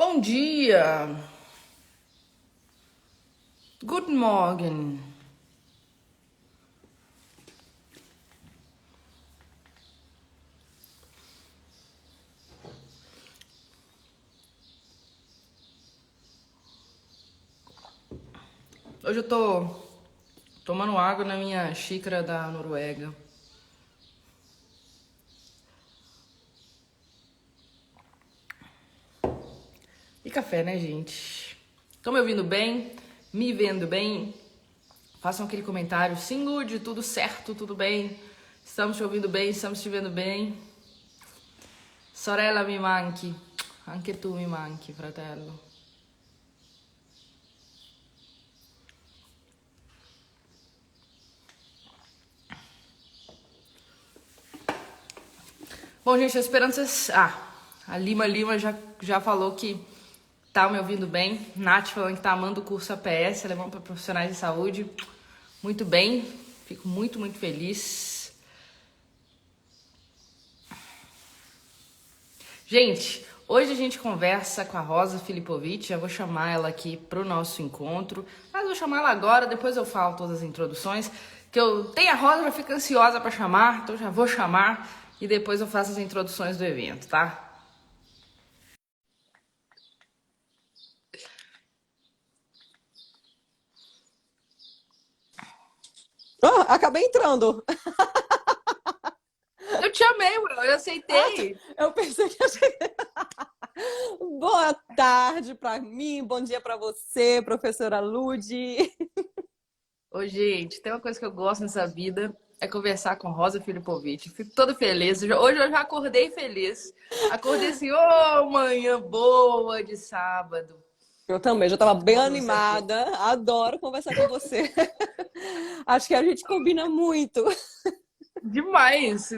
Bom dia! Guten Morgen! Hoje eu tô tomando água na minha xícara da Noruega. E café, né, gente? Estão me ouvindo bem? Me vendo bem? Façam aquele comentário. Sim, Lud, tudo certo, tudo bem? Estamos te ouvindo bem, estamos te vendo bem. Sorella mi manchi. Anche tu mi manchi, fratello. Bom, gente, esperando vocês... A Lima já falou que tá me ouvindo bem. Nath falando que tá amando o curso APS, Alemão para Profissionais de Saúde. Muito bem, fico muito feliz. Gente, hoje a gente conversa com a Rosa Filipovic, já vou chamar ela aqui pro nosso encontro. Mas vou chamar ela agora, depois eu falo todas as introduções. Que eu tenho a Rosa, já fico ansiosa para chamar, então já vou chamar e depois eu faço as introduções do evento, tá? Oh, acabei entrando. Eu te amei, Will, eu aceitei. Eu pensei que Boa tarde para mim, bom dia para você, professora Lude. Ô, gente, tem uma coisa que eu gosto nessa vida, é conversar com Rosa Filipovic. Fico toda feliz. Hoje eu já acordei feliz. Acordei assim, ô, manhã boa de sábado. Eu também, já estava bem Bom pra você aqui. animada, adoro conversar com você. Acho que a gente combina muito. Demais.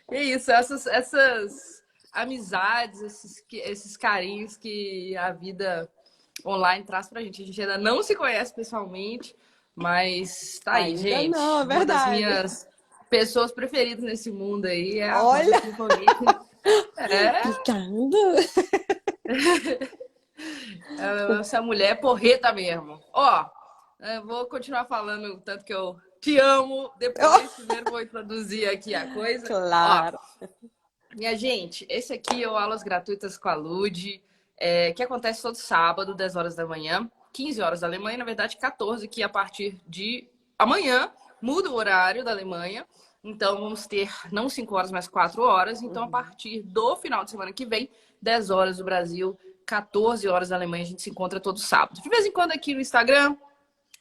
É isso, essas amizades, esses carinhos que a vida online traz pra gente. A gente ainda não se conhece pessoalmente, mas tá aí, Ainda não, gente. é Uma das verdade. minha pessoas preferidas nesse mundo aí é a Rosa Olha, Filipovic. É, picando. essa mulher é porreta mesmo. Ó, eu vou continuar falando o tanto que eu te amo. Oh, Depois, primeiro vou introduzir aqui a coisa. Ó, claro. minha gente, esse aqui é o Aulas Gratuitas com a Lud, que acontece todo sábado, 10 horas da manhã, 15 horas da Alemanha, na verdade 14, que a partir de amanhã muda o horário da Alemanha. Então vamos ter não 5 horas, mas 4 horas. Então a partir do final de semana que vem, 10 horas do Brasil, 14 horas da Alemanha, a gente se encontra todo sábado. De vez em quando aqui no Instagram,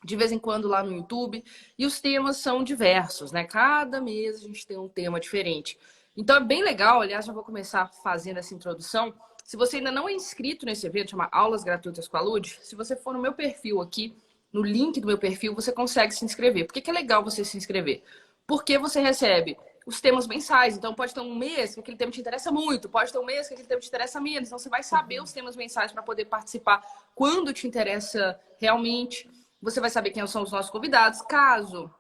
de vez em quando lá no YouTube. E os temas são diversos, né? Cada mês a gente tem um tema diferente. Então é bem legal, aliás, já vou começar fazendo essa introdução. Se você ainda não é inscrito nesse evento, chama Aulas Gratuitas com a Lud, se você for no meu perfil aqui, no link do meu perfil, você consegue se inscrever. Por que é legal você se inscrever? Porque você recebe os temas mensais. Então pode ter um mês que aquele tema te interessa muito, pode ter um mês que aquele tema te interessa menos. Então você vai saber os temas mensais para poder participar quando te interessa realmente. Você vai saber quem são os nossos convidados. Caso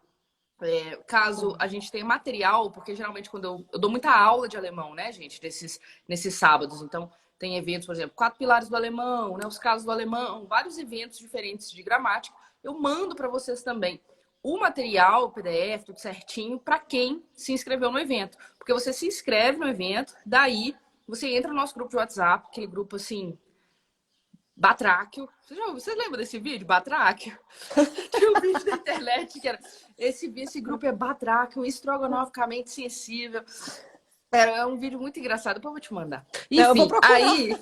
a gente tenha material, porque geralmente quando eu dou muita aula de alemão, né, gente, nesses sábados. Então, tem eventos, por exemplo, 4 pilares do alemão, né, os casos do alemão, vários eventos diferentes de gramática. Eu mando para vocês também o material, o PDF, tudo certinho, para quem se inscreveu no evento. Porque você se inscreve no evento, daí você entra no nosso grupo de WhatsApp, aquele grupo assim, Batráquio. Você lembra desse vídeo? Batráquio? Tinha um vídeo na internet que era esse grupo é Batráquio, estrogonoficamente sensível. Era um vídeo muito engraçado, depois eu vou te mandar. Eu vou Enfim, procurar. aí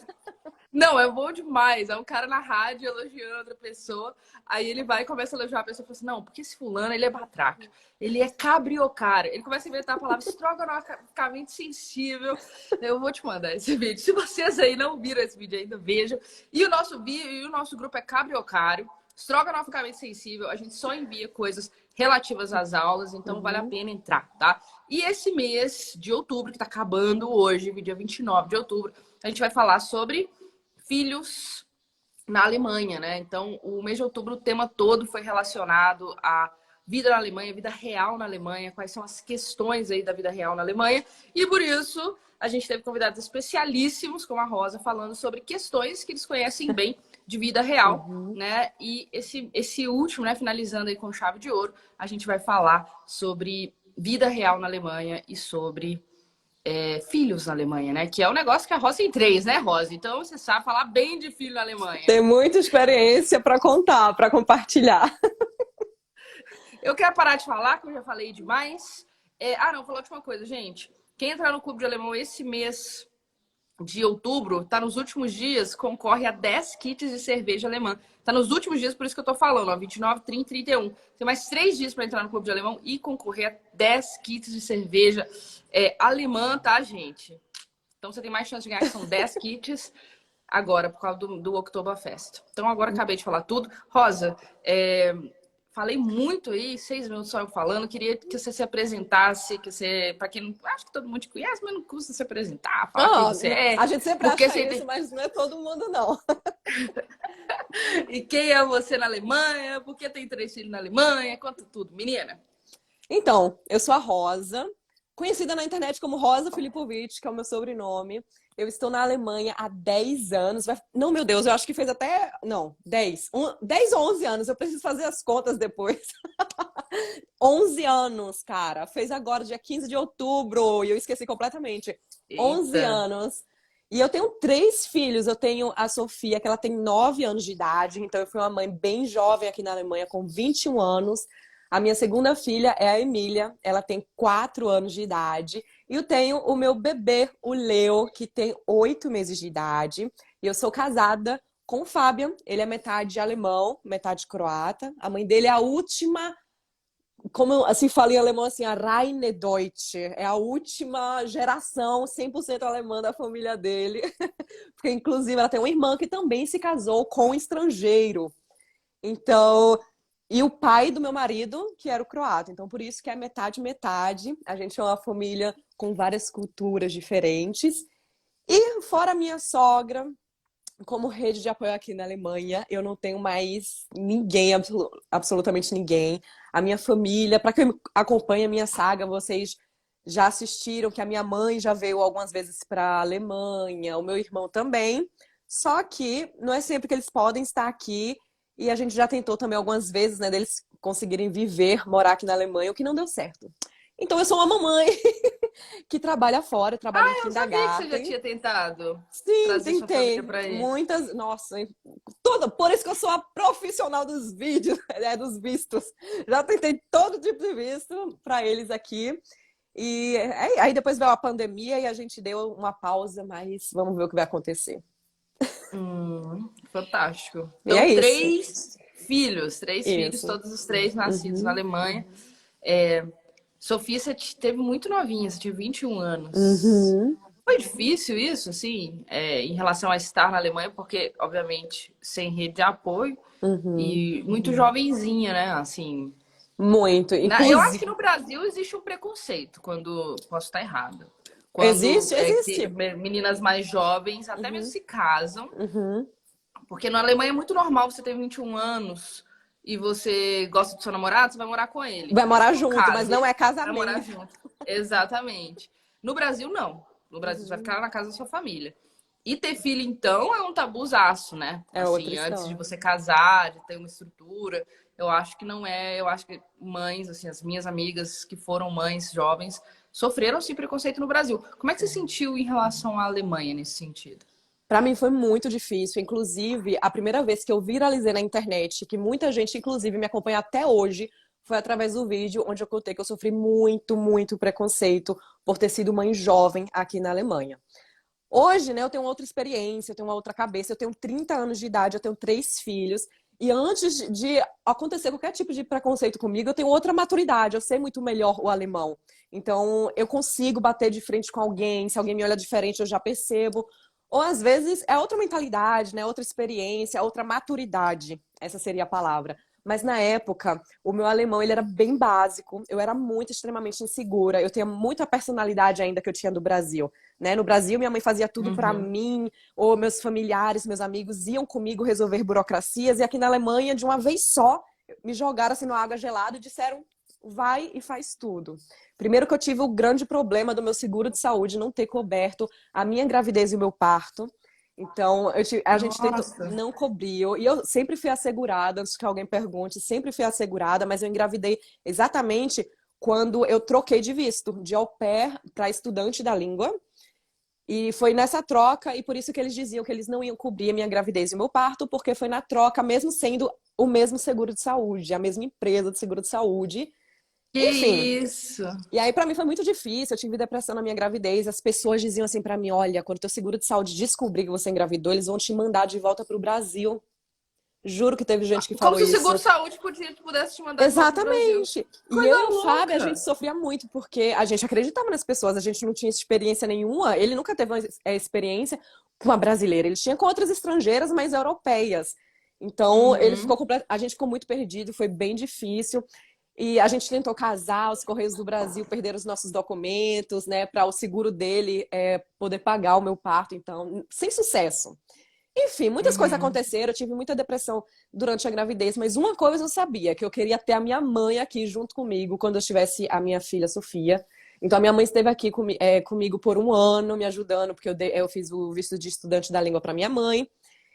não, é bom demais. É um cara na rádio elogiando outra pessoa. Aí ele vai e começa a elogiar a pessoa e fala assim: não, porque esse fulano ele é batráquio, ele é cabriocário. Ele começa a inventar a palavra estrogonoficamente sensível. Eu vou te mandar esse vídeo. Se vocês aí não viram esse vídeo ainda, vejam. E o nosso grupo é cabriocário, estrogonoficamente sensível. A gente só envia coisas relativas às aulas, então vale a pena entrar, tá? E esse mês de outubro, que tá acabando hoje, dia 29 de outubro, a gente vai falar sobre filhos na Alemanha, né? Então, o mês de outubro, o tema todo foi relacionado a vida na Alemanha, vida real na Alemanha, quais são as questões aí da vida real na Alemanha. E por isso a gente teve convidados especialíssimos, como a Rosa, falando sobre questões que eles conhecem bem de vida real, Uhum. né? E esse último, né, finalizando aí com chave de ouro, a gente vai falar sobre vida real na Alemanha e sobre filhos na Alemanha, né? Que é um negócio que a Rosa tem 3, né, Rosa? Então você sabe falar bem de filho na Alemanha. Tem muita experiência para contar, para compartilhar. Eu quero parar de falar, que eu já falei demais. Não, vou falar de uma coisa, gente. Quem entrar no Clube de Alemão esse mês de outubro, tá nos últimos dias, concorre a 10 kits de cerveja alemã. Tá nos últimos dias, por isso que eu tô falando, ó, 29, 30, 31. Tem mais 3 dias para entrar no Clube de Alemão e concorrer a 10 kits de cerveja alemã, tá, gente? Então você tem mais chance de ganhar, que são 10 kits agora, por causa do Oktoberfest. Então agora acabei de falar tudo. Rosa, falei muito aí, 6 minutos só eu falando. Queria que você se apresentasse, que você, para quem não, acho que todo mundo te conhece, mas não custa se apresentar, falar quem você é. A gente sempre Porque acha você isso, mas não é todo mundo, não. E quem é você na Alemanha? Por que tem 3 filhos na Alemanha? Conta tudo, menina. Então, eu sou a Rosa, conhecida na internet como Rosa Filipovic, que é o meu sobrenome. Eu estou na Alemanha há 10 anos. Não, meu Deus, eu acho que fez até... Não, 10. 10 ou 11 anos. Eu preciso fazer as contas depois. 11 anos, cara. Fez agora, dia 15 de outubro. E eu esqueci completamente. 11 Eita. anos. E eu tenho 3 filhos. Eu tenho a Sofia, que ela tem 9 anos de idade. Então, eu fui uma mãe bem jovem aqui na Alemanha, com 21 anos. A minha segunda filha é a Emília. Ela tem 4 anos de idade. E eu tenho o meu bebê, o Leo, que tem 8 meses de idade. E eu sou casada com o Fabian. Ele é metade alemão, metade croata. A mãe dele é a última, como assim fala em alemão, assim, a Reine Deutsche. É a última geração 100% alemã da família dele. Porque, inclusive, ela tem uma irmã que também se casou com um estrangeiro. Então... E o pai do meu marido, que era o croata. Então, por isso que é metade, metade. A gente é uma família com várias culturas diferentes. E fora a minha sogra, como rede de apoio aqui na Alemanha, eu não tenho mais ninguém, absolutamente ninguém. A minha família, para quem acompanha a minha saga, vocês já assistiram que a minha mãe já veio algumas vezes para a Alemanha, o meu irmão também. Só que não é sempre que eles podem estar aqui. E a gente já tentou também algumas vezes, né, deles conseguirem viver, morar aqui na Alemanha, o que não deu certo. Então eu sou uma mamãe que trabalha fora, trabalha em Eu sabia que você já kindergarten. tinha tentado Sim, trazer sua família tentei. para aí. Muitas, nossa, toda, por isso que eu sou a profissional dos vídeos, dos vistos. Já tentei todo tipo de visto para eles aqui. E aí depois veio a pandemia e a gente deu uma pausa, mas vamos ver o que vai acontecer. Fantástico. E é Então, isso. 3 filhos, Isso. todos os 3 nascidos na Uhum. Alemanha. Sofia, você teve muito novinha, você tinha 21 anos. Uhum. Foi difícil isso, assim, em relação a estar na Alemanha, porque, obviamente, sem rede de apoio Uhum. e muito jovenzinha, né? Assim, Muito. eu acho que Inclusive, no Brasil existe um preconceito, quando posso estar errada. Quando existe? Existe. meninas mais jovens até mesmo Uhum. se casam, Uhum. porque na Alemanha é muito normal você ter 21 anos e você gosta do seu namorado, você vai morar com ele. Vai Mesmo morar que não junto, mas case, não é vai morar casamento. junto. Exatamente. No Brasil, não. No Brasil, você vai Uhum. ficar na casa da sua família. E ter filho, então, é um tabuzaço, né? É outra Assim, antes de história. você casar, de ter uma estrutura, eu acho que não é. Eu acho que mães, assim, as minhas amigas que foram mães jovens, sofreram sim preconceito no Brasil. Como é que você sentiu em relação à Alemanha nesse sentido? Para mim foi muito difícil. Inclusive, a primeira vez que eu viralizei na internet, que muita gente, inclusive, me acompanha até hoje, foi através do vídeo onde eu contei que eu sofri muito, muito preconceito por ter sido mãe jovem aqui na Alemanha. Hoje, né, eu tenho outra experiência, eu tenho uma outra cabeça, eu tenho 30 anos de idade, eu tenho 3 filhos. E antes de acontecer qualquer tipo de preconceito comigo, eu tenho outra maturidade, eu sei muito melhor o alemão. Então, eu consigo bater de frente com alguém, se alguém me olha diferente, eu já percebo. Ou às vezes é outra mentalidade, né, outra experiência, outra maturidade, essa seria a palavra. Mas na época, o meu alemão ele era bem básico, eu era muito extremamente insegura, eu tinha muita personalidade ainda que eu tinha do Brasil. Né? No Brasil, minha mãe fazia tudo para Uhum. mim, ou meus familiares, meus amigos iam comigo resolver burocracias, e aqui na Alemanha, de uma vez só, me jogaram assim numa água gelada e disseram, vai e faz tudo. Primeiro que eu tive o grande problema do meu seguro de saúde não ter coberto a minha gravidez e o meu parto. Então, a gente tentou, Nossa. não cobriu. E eu sempre fui assegurada, antes que alguém pergunte, sempre fui assegurada, mas eu engravidei exatamente quando eu troquei de visto, de au pair para estudante da língua. E foi nessa troca, e por isso que eles diziam que eles não iam cobrir a minha gravidez e o meu parto, porque foi na troca, mesmo sendo o mesmo seguro de saúde, a mesma empresa de seguro de saúde. Que Enfim, isso? e aí pra mim foi muito difícil, eu tive depressão na minha gravidez, as pessoas diziam assim pra mim, olha, quando teu seguro de saúde descobrir que você engravidou, eles vão te mandar de volta pro Brasil. Juro que teve gente que Como falou se o isso. seguro-saúde pudesse te mandar de volta pro Brasil. Exatamente. E Coisa eu e o Fábio, a gente louca. sofria muito, porque a gente acreditava nas pessoas, a gente não tinha experiência nenhuma. Ele nunca teve uma experiência com uma brasileira, ele tinha com outras estrangeiras, mas europeias. Então, ele ficou Uhum. a gente ficou muito perdido, foi bem difícil. E a gente tentou casar, os Correios do Brasil perderam os nossos documentos, né, para o seguro dele poder pagar o meu parto, então, sem sucesso. Enfim, muitas coisas Uhum. aconteceram, eu tive muita depressão durante a gravidez, mas uma coisa eu sabia, que eu queria ter a minha mãe aqui junto comigo quando eu tivesse a minha filha Sofia. Então a minha mãe esteve aqui comigo por um ano, me ajudando, porque eu fiz o visto de estudante da língua para minha mãe,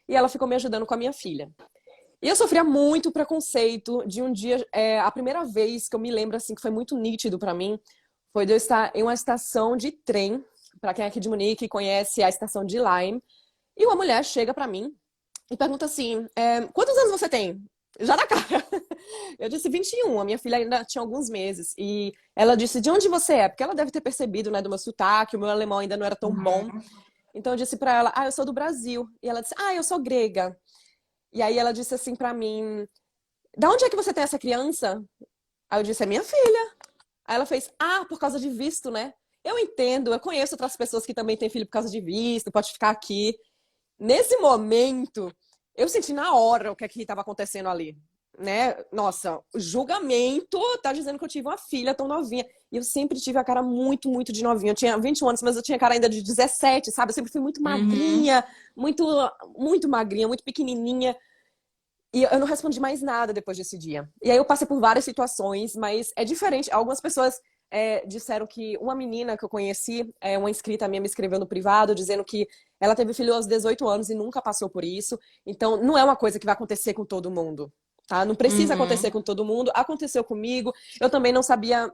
e ela ficou me ajudando com a minha filha. E eu sofria muito preconceito de um dia, a primeira vez que eu me lembro assim que foi muito nítido para mim, foi de eu estar em uma estação de trem, para quem é aqui de Munique conhece a estação de Lyme, e uma mulher chega pra mim e pergunta assim: quantos anos você tem? Já na cara. Eu disse 21. A minha filha ainda tinha alguns meses. E ela disse: de onde você é? Porque ela deve ter percebido, né, do meu sotaque, o meu alemão ainda não era tão bom. Uhum. Então eu disse pra ela: ah, eu sou do Brasil. E ela disse: ah, eu sou grega. E aí ela disse assim pra mim: da onde é que você tem essa criança? Aí eu disse: é minha filha. Aí ela fez: ah, por causa de visto, né? Eu entendo, eu conheço outras pessoas que também têm filho por causa de visto, pode ficar aqui. Nesse momento, eu senti na hora o que é que estava acontecendo ali, né? Nossa, o julgamento tá dizendo que eu tive uma filha tão novinha. E eu sempre tive a cara muito, muito de novinha. Eu tinha 21 anos, mas eu tinha cara ainda de 17, sabe? Eu sempre fui muito Uhum. magrinha, muito, muito magrinha, muito pequenininha. E eu não respondi mais nada depois desse dia. E aí eu passei por várias situações, mas é diferente. Algumas pessoas disseram que uma menina que eu conheci, uma inscrita minha me escreveu no privado, dizendo que ela teve filho aos 18 anos e nunca passou por isso. Então, não é uma coisa que vai acontecer com todo mundo, tá? Não precisa acontecer Uhum. com todo mundo. Aconteceu comigo. Eu também não sabia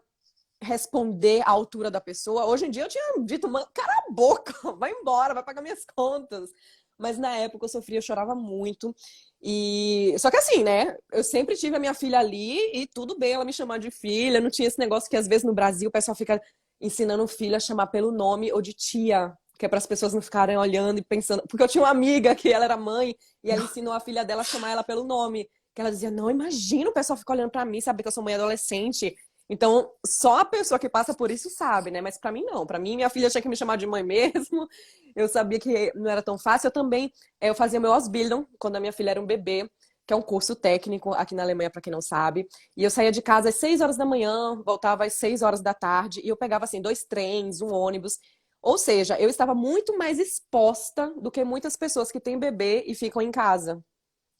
responder à altura da pessoa. Hoje em dia eu tinha dito, mano, cara a boca, vai embora, vai pagar minhas contas. Mas na época eu sofria, eu chorava muito. E só que assim, né? Eu sempre tive a minha filha ali e tudo bem ela me chamar de filha. Não tinha esse negócio que às vezes no Brasil o pessoal fica ensinando o filho a chamar pelo nome ou de tia, que é para as pessoas não ficarem olhando e pensando. Porque eu tinha uma amiga que ela era mãe e ela ensinou a filha dela a chamar ela pelo nome. Que ela dizia: não, imagina o pessoal ficar olhando para mim, saber que eu sou mãe adolescente. Então, só a pessoa que passa por isso sabe, né? Mas pra mim não. Pra mim, minha filha tinha que me chamar de mãe mesmo. Eu sabia que não era tão fácil. Eu também, eu fazia meu Ausbildung quando a minha filha era um bebê, que é um curso técnico aqui na Alemanha, pra quem não sabe. E eu saía de casa às 6 horas da manhã, voltava às 6 horas da tarde, e eu pegava assim 2 trens, um ônibus. Ou seja, eu estava muito mais exposta do que muitas pessoas que têm bebê e ficam em casa.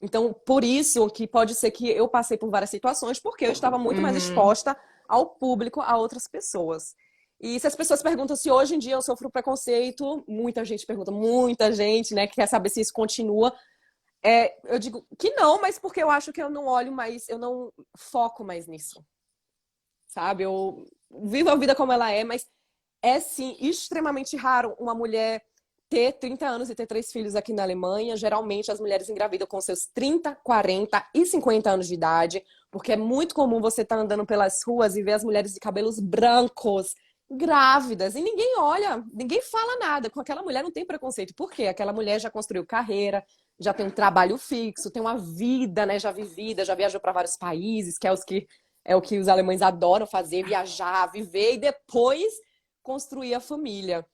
Então, por isso que pode ser que eu passei por várias situações, porque eu estava muito mais Uhum. exposta ao público, a outras pessoas. E se as pessoas perguntam se hoje em dia eu sofro preconceito, muita gente pergunta, muita gente, né, que quer saber se isso continua. Eu digo que não, mas porque eu acho que eu não olho mais, eu não foco mais nisso, sabe? Eu vivo a vida como ela é, mas é sim extremamente raro uma mulher ter 30 anos e ter 3 filhos aqui na Alemanha. Geralmente as mulheres engravidam com seus 30, 40 e 50 anos de idade, porque é muito comum você estar andando pelas ruas e ver as mulheres de cabelos brancos grávidas e ninguém olha, ninguém fala nada. Com aquela mulher não tem preconceito. Por quê? Aquela mulher já construiu carreira, já tem um trabalho fixo, tem uma vida, né, já vivida, já viajou para vários países, que é o que os alemães adoram fazer, viajar, viver e depois construir a família.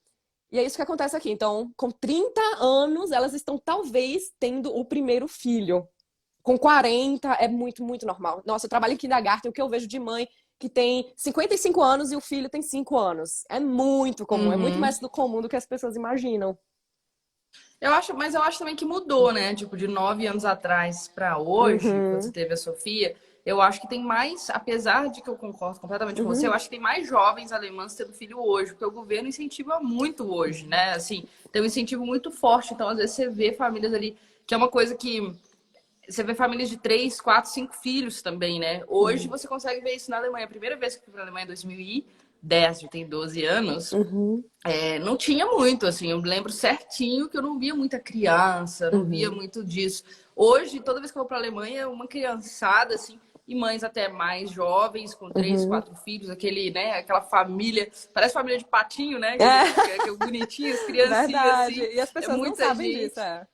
E é isso que acontece aqui. Então, com 30 anos, elas estão talvez tendo o primeiro filho. Com 40 é muito, muito normal. Nossa, eu trabalho em kindergarten, o que eu vejo de mãe que tem 55 anos e o filho tem 5 anos. É muito comum, é muito Uhum. mais do comum do que as pessoas imaginam. Mas eu acho também que mudou, né? Tipo, de 9 anos atrás pra hoje, quando você Uhum. teve a Sofia, eu acho que tem mais, apesar de que eu concordo completamente com você, eu acho que tem mais jovens alemãs tendo filho hoje, porque o governo incentiva muito hoje, né? Assim, tem um incentivo muito forte. Então, às vezes, você vê famílias ali, que é uma coisa que você vê famílias de 3, 4, 5 filhos também, né? Hoje você consegue ver isso na Alemanha. A primeira vez que eu fui para a Alemanha em 2010, já tem 12 anos, Uhum, não tinha muito, assim. Eu me lembro certinho que eu não via muita criança, não via uhum, muito disso. Hoje, toda vez que eu vou para a Alemanha, é uma criançada, assim, e mães até mais jovens, com 3, uhum. 4 filhos, aquele, né, aquela família, parece família de patinho, né? Que é bonitinho, as criancinhas, Verdade. assim, E as é pessoas não muita sabem disso, gente. é.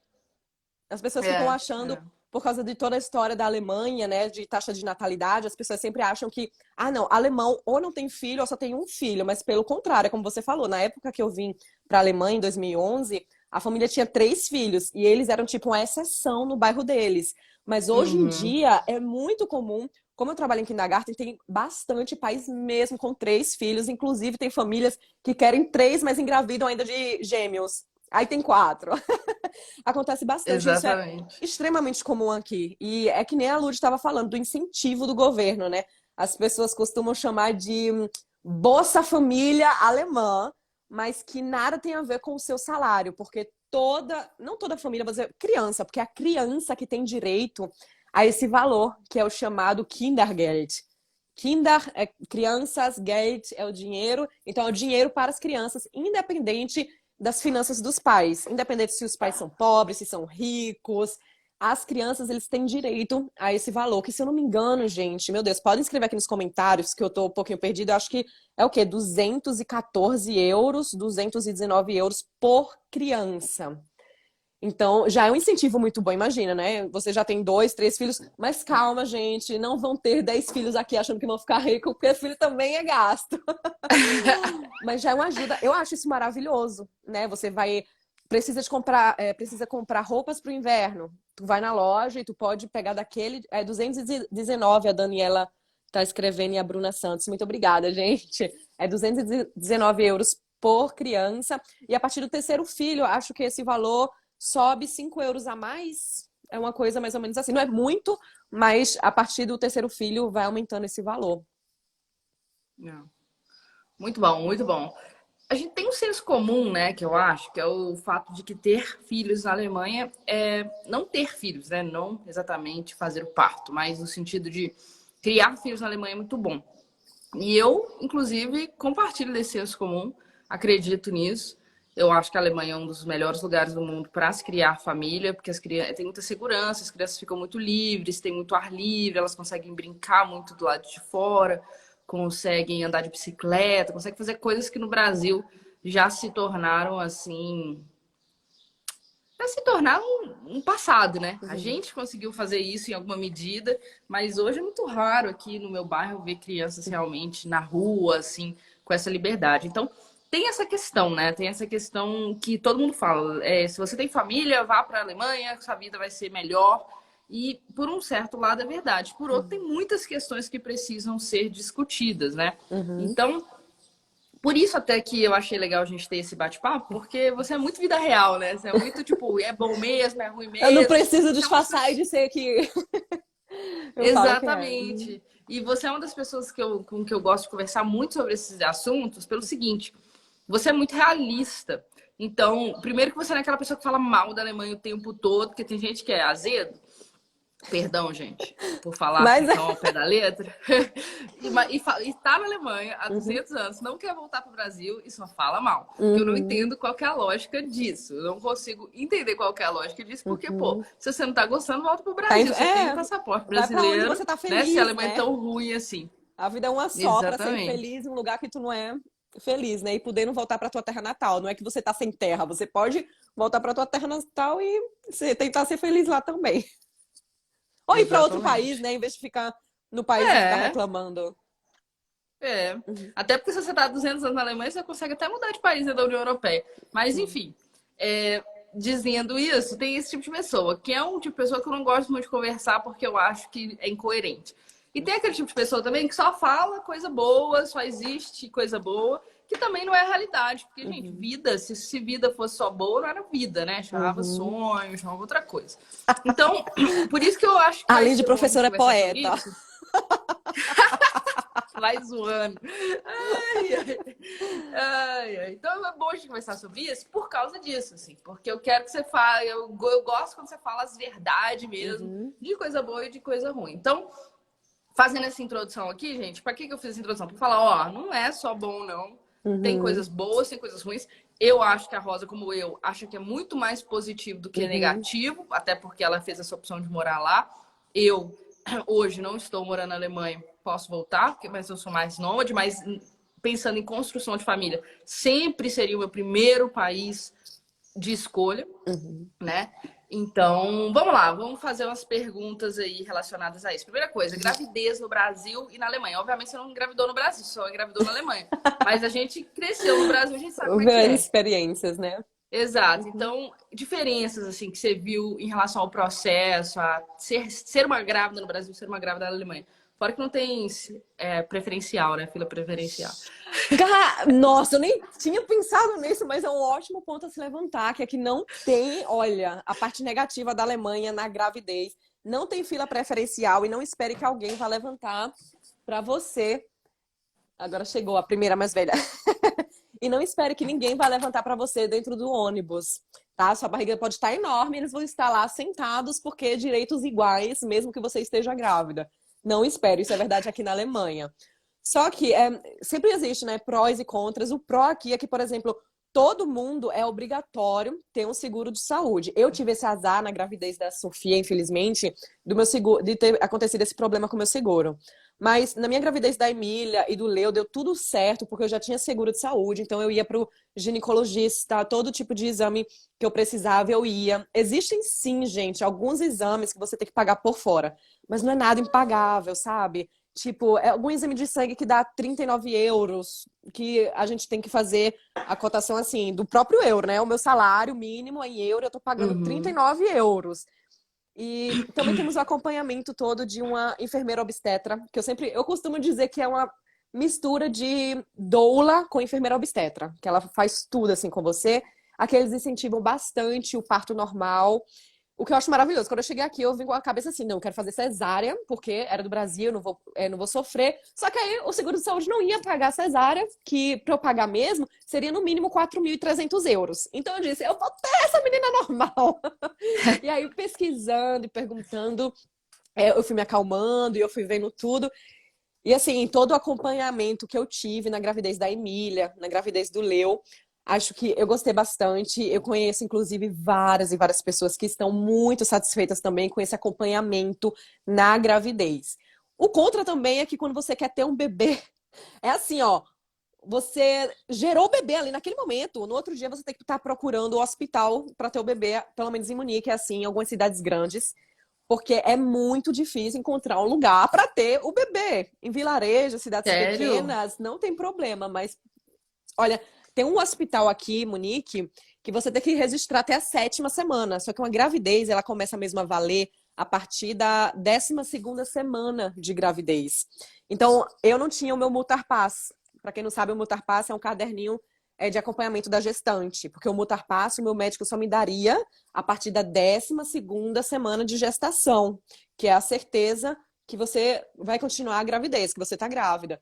As pessoas ficam É, achando, é. por causa de toda a história da Alemanha, né, de taxa de natalidade, as pessoas sempre acham que, ah, não, alemão ou não tem filho ou só tem um filho, mas pelo contrário, é como você falou, na época que eu vim para a Alemanha, em 2011, a família tinha 3 filhos e eles eram tipo uma exceção no bairro deles. Mas hoje em Uhum. dia é muito comum, como eu trabalho em kindergarten, tem bastante pais mesmo com 3 filhos, inclusive tem famílias que querem 3, mas engravidam ainda de gêmeos. Aí tem 4. Acontece bastante, isso é Exatamente. extremamente comum aqui. E é que nem a Lud estava falando, do incentivo do governo, né? As pessoas costumam chamar de Bolsa Família alemã, mas que nada tem a ver com o seu salário, porque não toda família, vou dizer criança, porque é a criança que tem direito a esse valor, que é o chamado Kindergeld. Kinder é crianças, Geld é o dinheiro, então é o dinheiro para as crianças, independente das finanças dos pais, independente se os pais são pobres, se são ricos, as crianças eles têm direito a esse valor, que se eu não me engano, gente, meu Deus, podem escrever aqui nos comentários que eu tô um pouquinho perdida, eu acho que é o quê? 214 euros, 219 euros por criança. Então, já é um incentivo muito bom, imagina, né? Você já tem 2, 3 filhos, mas calma, gente, não vão ter 10 filhos aqui achando que vão ficar ricos, porque filho também é gasto. Mas já é uma ajuda. Eu acho isso maravilhoso, né? Você vai precisa comprar roupas para o inverno. Tu vai na loja e tu pode pegar daquele 219, a Daniela tá escrevendo e a Bruna Santos. Muito obrigada, gente. É 219 euros por criança. E a partir do terceiro filho, acho que esse valor sobe 5 euros a mais. É uma coisa mais ou menos assim. Não é muito, mas a partir do terceiro filho vai aumentando esse valor. Não. Muito bom, muito bom. A gente tem um senso comum, né, que eu acho, que é o fato de que ter filhos na Alemanha é não ter filhos, né? Não exatamente fazer o parto, mas no sentido de criar filhos na Alemanha é muito bom. E eu, inclusive, compartilho desse senso comum, acredito nisso. Eu acho que a Alemanha é um dos melhores lugares do mundo para se criar família, porque as crianças têm muita segurança, as crianças ficam muito livres, têm muito ar livre, elas conseguem brincar muito do lado de fora, conseguem andar de bicicleta, conseguem fazer coisas que no Brasil já se tornaram assim, já se tornaram um passado, né? A Uhum. gente conseguiu fazer isso em alguma medida, mas hoje é muito raro aqui no meu bairro ver crianças realmente na rua, assim, com essa liberdade. Então, tem essa questão, né? Tem essa questão que todo mundo fala. Se você tem família, vá para a Alemanha, sua vida vai ser melhor. E, por um certo lado, é verdade. Por outro, tem muitas questões que precisam ser discutidas, né? Uhum. Então, por isso até que eu achei legal a gente ter esse bate-papo, porque você é muito vida real, né? Você é muito, tipo, é bom mesmo, é ruim Eu não mesmo. preciso Você é uma das disfarçar e pessoas... dizer que eu falo que é. Uhum. Exatamente. E você é uma das pessoas com que eu gosto de conversar muito sobre esses assuntos pelo seguinte, você é muito realista. Então, primeiro que você não é aquela pessoa que fala mal da Alemanha o tempo todo, porque tem gente que é azedo. Perdão, gente, por falar Mas assim tão ao pé da letra. E tá na Alemanha há uhum. 200 anos, não quer voltar para o Brasil e só fala mal. Que eu não Uhum. entendo qual que é a lógica disso. Eu não consigo entender qual que é a lógica disso, porque, pô, Uhum. se você não tá gostando, volta pro Tá Brasil. Você tem o passaporte vai pra onde brasileiro, você tá né? Se a feliz, Alemanha é né? tão ruim assim. A vida é uma só pra ser Exatamente. infeliz em um lugar que tu não é feliz, né? E poder não voltar pra tua terra natal. Não é que você tá sem terra, você pode voltar pra tua terra natal e tentar ser feliz lá também. Ou ir pra outro país, Exatamente. né? Em vez de ficar no país e ficar É, reclamando. é. Uhum. Até porque se você tá há 200 anos na Alemanha, você consegue até mudar de país da União Europeia. Mas, Sim. enfim, dizendo isso, tem esse tipo de pessoa, que é um tipo de pessoa que eu não gosto muito de conversar porque eu acho que é incoerente. E tem aquele tipo de pessoa também que só fala coisa boa, só existe coisa boa, que também não é a realidade. Porque, gente, Uhum. vida, se vida fosse só boa, não era vida, né? Chamava Uhum. sonho, chamava outra coisa. Então, por isso que eu acho que A vai Lindy, ser bom a gente professora é conversar sobre poeta. isso. Vai zoando. Ai, ai. Ai, ai. Então é bom a gente conversar sobre isso por causa disso, assim. Porque eu quero que você fale. Eu gosto quando você fala as verdades mesmo, Uhum, de coisa boa e de coisa ruim. Então, fazendo essa introdução aqui, gente, para que eu fiz essa introdução? Para falar, ó, não é só bom, não. Tem uhum, coisas boas, tem coisas ruins. Eu acho que a Rosa, como eu, acha que é muito mais positivo do que uhum, negativo, até porque ela fez essa opção de morar lá. Eu, hoje, não estou morando na Alemanha, posso voltar, mas eu sou mais nômade, mas pensando em construção de família, sempre seria o meu primeiro país de escolha, uhum. né? Então, vamos lá, vamos fazer umas perguntas aí relacionadas a isso. Primeira coisa, gravidez no Brasil e na Alemanha. Obviamente você não engravidou no Brasil, só engravidou na Alemanha. Mas a gente cresceu no Brasil, a gente sabe como é que As é. experiências, né? Exato. Uhum. Então, diferenças assim que você viu em relação ao processo, a ser uma grávida no Brasil, ser uma grávida na Alemanha. Fora que não tem preferencial, né? Fila preferencial. Nossa, eu nem tinha pensado nisso, mas é um ótimo ponto a se levantar, que aqui não tem, olha, a parte negativa da Alemanha na gravidez, não tem fila preferencial e não espere que alguém vá levantar para você. Agora chegou a primeira mais velha. E não espere que ninguém vá levantar para você dentro do ônibus, tá? Sua barriga pode estar enorme, eles vão estar lá sentados porque direitos iguais, mesmo que você esteja grávida. Não espere, isso é verdade aqui na Alemanha. Só que sempre existe, né, prós e contras. O pró aqui é que, por exemplo, todo mundo é obrigatório ter um seguro de saúde. Eu tive esse azar na gravidez da Sofia, infelizmente, do meu seguro, de ter acontecido esse problema com o meu seguro. Mas na minha gravidez da Emília e do Leo deu tudo certo, porque eu já tinha seguro de saúde, então eu ia para o ginecologista, todo tipo de exame que eu precisava, eu ia. Existem sim, gente, alguns exames que você tem que pagar por fora, mas não é nada impagável, sabe? Tipo, é algum exame de sangue que dá 39 euros, que a gente tem que fazer a cotação assim, do próprio euro, né? O meu salário mínimo é em euro, eu tô pagando Uhum. 39 euros. E também temos o acompanhamento todo de uma enfermeira obstetra, que eu costumo dizer que é uma mistura de doula com enfermeira obstetra, que ela faz tudo assim com você. Aqui eles incentivam bastante o parto normal. O que eu acho maravilhoso, quando eu cheguei aqui, eu vim com a cabeça assim, não, eu quero fazer cesárea, porque era do Brasil, eu não vou sofrer. Só que aí o seguro de saúde não ia pagar a cesárea, que para eu pagar mesmo, seria no mínimo 4.300 euros. Então eu disse, eu vou ter essa menina normal. E aí, pesquisando e perguntando, eu fui me acalmando e eu fui vendo tudo. E assim, todo o acompanhamento que eu tive na gravidez da Emília, na gravidez do Leo, acho que eu gostei bastante. Eu conheço, inclusive, várias e várias pessoas que estão muito satisfeitas também com esse acompanhamento na gravidez. O contra também é que quando você quer ter um bebê, é assim, ó. Você gerou o bebê ali naquele momento. No outro dia você tem que estar procurando o hospital para ter o bebê, pelo menos em Munique, é assim, em algumas cidades grandes, porque é muito difícil encontrar um lugar para ter o bebê. Em vilarejos, cidades Sério? pequenas, não tem problema, mas olha, tem um hospital aqui em Munique que você tem que registrar até a 7ª semana. Só que uma gravidez, ela começa mesmo a valer a partir da 12ª semana de gravidez. Então, eu não tinha o meu Multar Pass. Para quem não sabe, o Multar Pass é um caderninho de acompanhamento da gestante, porque o Multar Pass, o meu médico só me daria a partir da 12ª semana de gestação, que é a certeza que você vai continuar a gravidez, que você está grávida.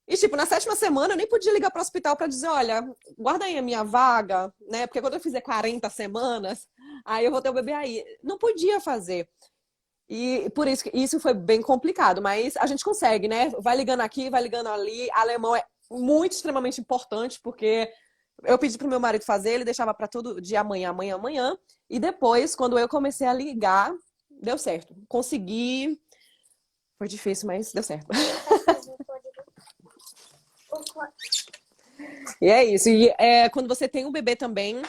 E, tipo, na 7ª semana eu nem podia ligar para o hospital para dizer, olha, guarda aí a minha vaga, né? Porque quando eu fizer 40 semanas, aí eu vou ter o bebê aí. Não podia fazer. E por isso que isso foi bem complicado, mas a gente consegue, né? Vai ligando aqui, vai ligando ali. Alemão é muito extremamente importante, porque eu pedi pro meu marido fazer, ele deixava para todo dia amanhã, amanhã, amanhã. E depois, quando eu comecei a ligar, deu certo. Consegui. Foi difícil, mas deu certo. E é isso. E quando você tem um bebê também,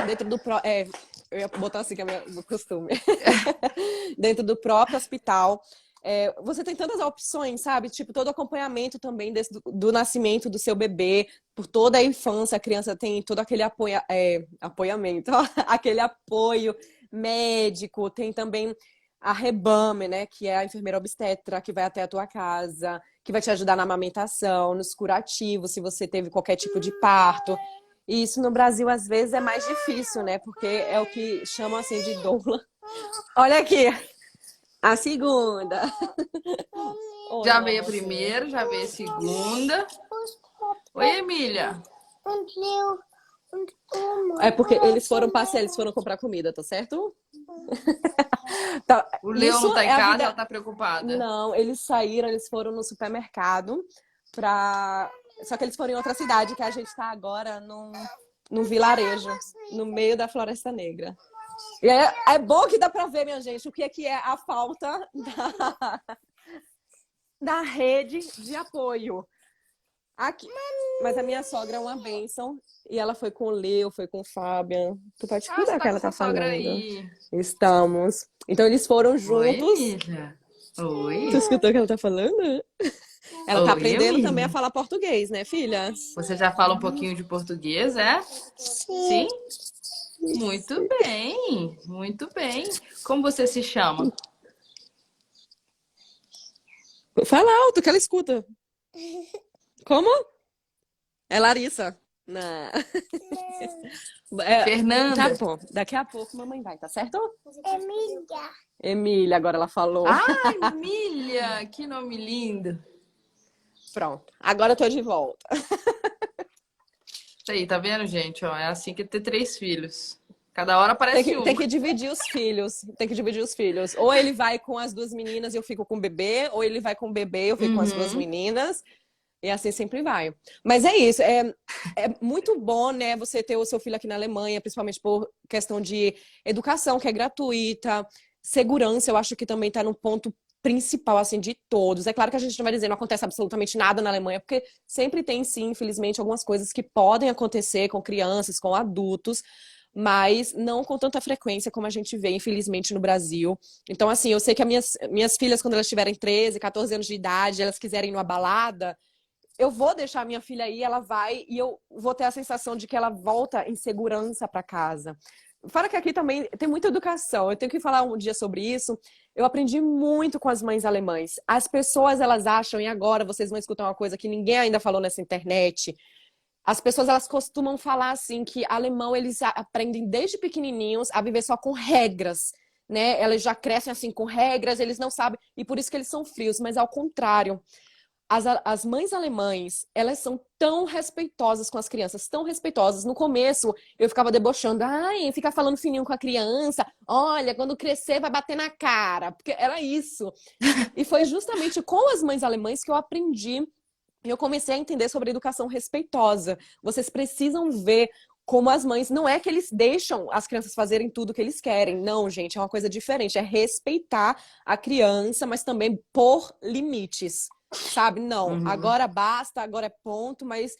dentro do. Eu ia botar assim, que é o meu costume. Dentro do próprio hospital. Você tem tantas opções, sabe? Tipo, todo acompanhamento também do nascimento do seu bebê, por toda a infância, a criança tem todo aquele apoiamento, aquele apoio médico, tem também a Rebame, né? Que é a enfermeira obstetra que vai até a tua casa, que vai te ajudar na amamentação, nos curativos, se você teve qualquer tipo de parto. E isso no Brasil, às vezes, é mais difícil, né? Porque é o que chamam assim de doula. Olha aqui, a segunda. Oi, Já veio a nossa. primeira, já veio a segunda. Oi, Emília. É porque eles foram passear, eles foram comprar comida, tá certo? Tá, O Leo isso não tá em é a casa, vida. ela tá preocupada. Não, eles saíram, eles foram no supermercado pra. Só que eles foram em outra cidade, que a gente tá agora num vilarejo, no meio da Floresta Negra. E é bom que dá pra ver, minha gente, o que é a falta da rede de apoio. Aqui. Mas a minha sogra é uma bênção. E ela foi com o Leo, foi com o Fabian. Tu pode Ah, você escutar o tá que com ela sua tá sogra falando. aí. Estamos. Então eles foram Oi, juntos. Emília. Tu Oi. escutou o que ela tá falando? Ela tá Oi, aprendendo também a Emília. falar português, né, filha? Você já fala um pouquinho de português, é? Sim? Muito bem, muito bem. Como você se chama? Fala alto que ela escuta. Como? É Larissa. Não. É, tá Fernanda. bom. Daqui a pouco mamãe vai, tá certo? Emília, agora ela falou. Ah, Emília, que nome lindo. Pronto. Agora eu tô de volta. Isso aí, tá vendo, gente? Ó, é assim que é ter 3 filhos. Cada hora aparece um. Tem que dividir os filhos. Tem que dividir os filhos. Ou ele vai com as duas meninas e eu fico com o bebê, ou ele vai com o bebê e eu fico com as duas Uhum. meninas. E assim sempre vai. Mas é isso. É muito bom, né, você ter o seu filho aqui na Alemanha, principalmente por questão de educação, que é gratuita, segurança, eu acho que também está no ponto principal, assim, de todos. É claro que a gente não vai dizer não acontece absolutamente nada na Alemanha, porque sempre tem, sim, infelizmente, algumas coisas que podem acontecer com crianças, com adultos, mas não com tanta frequência como a gente vê, infelizmente, no Brasil. Então, assim, eu sei que as minhas filhas, quando elas tiverem 13, 14 anos de idade, elas quiserem ir numa balada, eu vou deixar minha filha aí, ela vai e eu vou ter a sensação de que ela volta em segurança para casa. Fora que aqui também tem muita educação. Eu tenho que falar um dia sobre isso. Eu aprendi muito com as mães alemãs. As pessoas, elas acham, e agora vocês vão escutar uma coisa que ninguém ainda falou nessa internet. As pessoas, elas costumam falar assim que alemão, eles aprendem desde pequenininhos a viver só com regras, né? Elas já crescem assim com regras, eles não sabem, e por isso que eles são frios, mas ao contrário. As mães alemães, elas são tão respeitosas com as crianças, tão respeitosas. No começo, eu ficava debochando. Ai, fica falando fininho com a criança. Olha, quando crescer vai bater na cara. Porque era isso. E foi justamente com as mães alemães que eu aprendi. E eu comecei a entender sobre educação respeitosa. Vocês precisam ver como as mães... Não é que eles deixam as crianças fazerem tudo que eles querem. Não, gente, é uma coisa diferente. É respeitar a criança, mas também pôr limites. Sabe? Não, Uhum. agora basta, agora é ponto, mas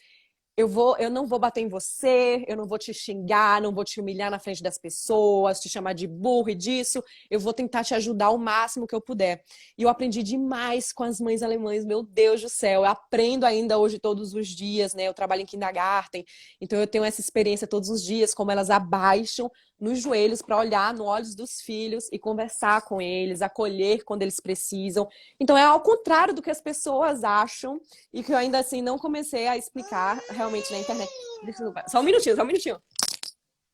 eu não vou bater em você, eu não vou te xingar, não vou te humilhar na frente das pessoas, te chamar de burro e disso. Eu vou tentar te ajudar o máximo que eu puder. E eu aprendi demais com as mães alemãs, meu Deus do céu. Eu aprendo ainda hoje todos os dias, né? Eu trabalho em kindergarten, então eu tenho essa experiência todos os dias, como elas abaixam nos joelhos para olhar nos olhos dos filhos e conversar com eles, acolher quando eles precisam. Então é ao contrário do que as pessoas acham e que eu ainda assim não comecei a explicar realmente na internet. Só um minutinho, só um minutinho.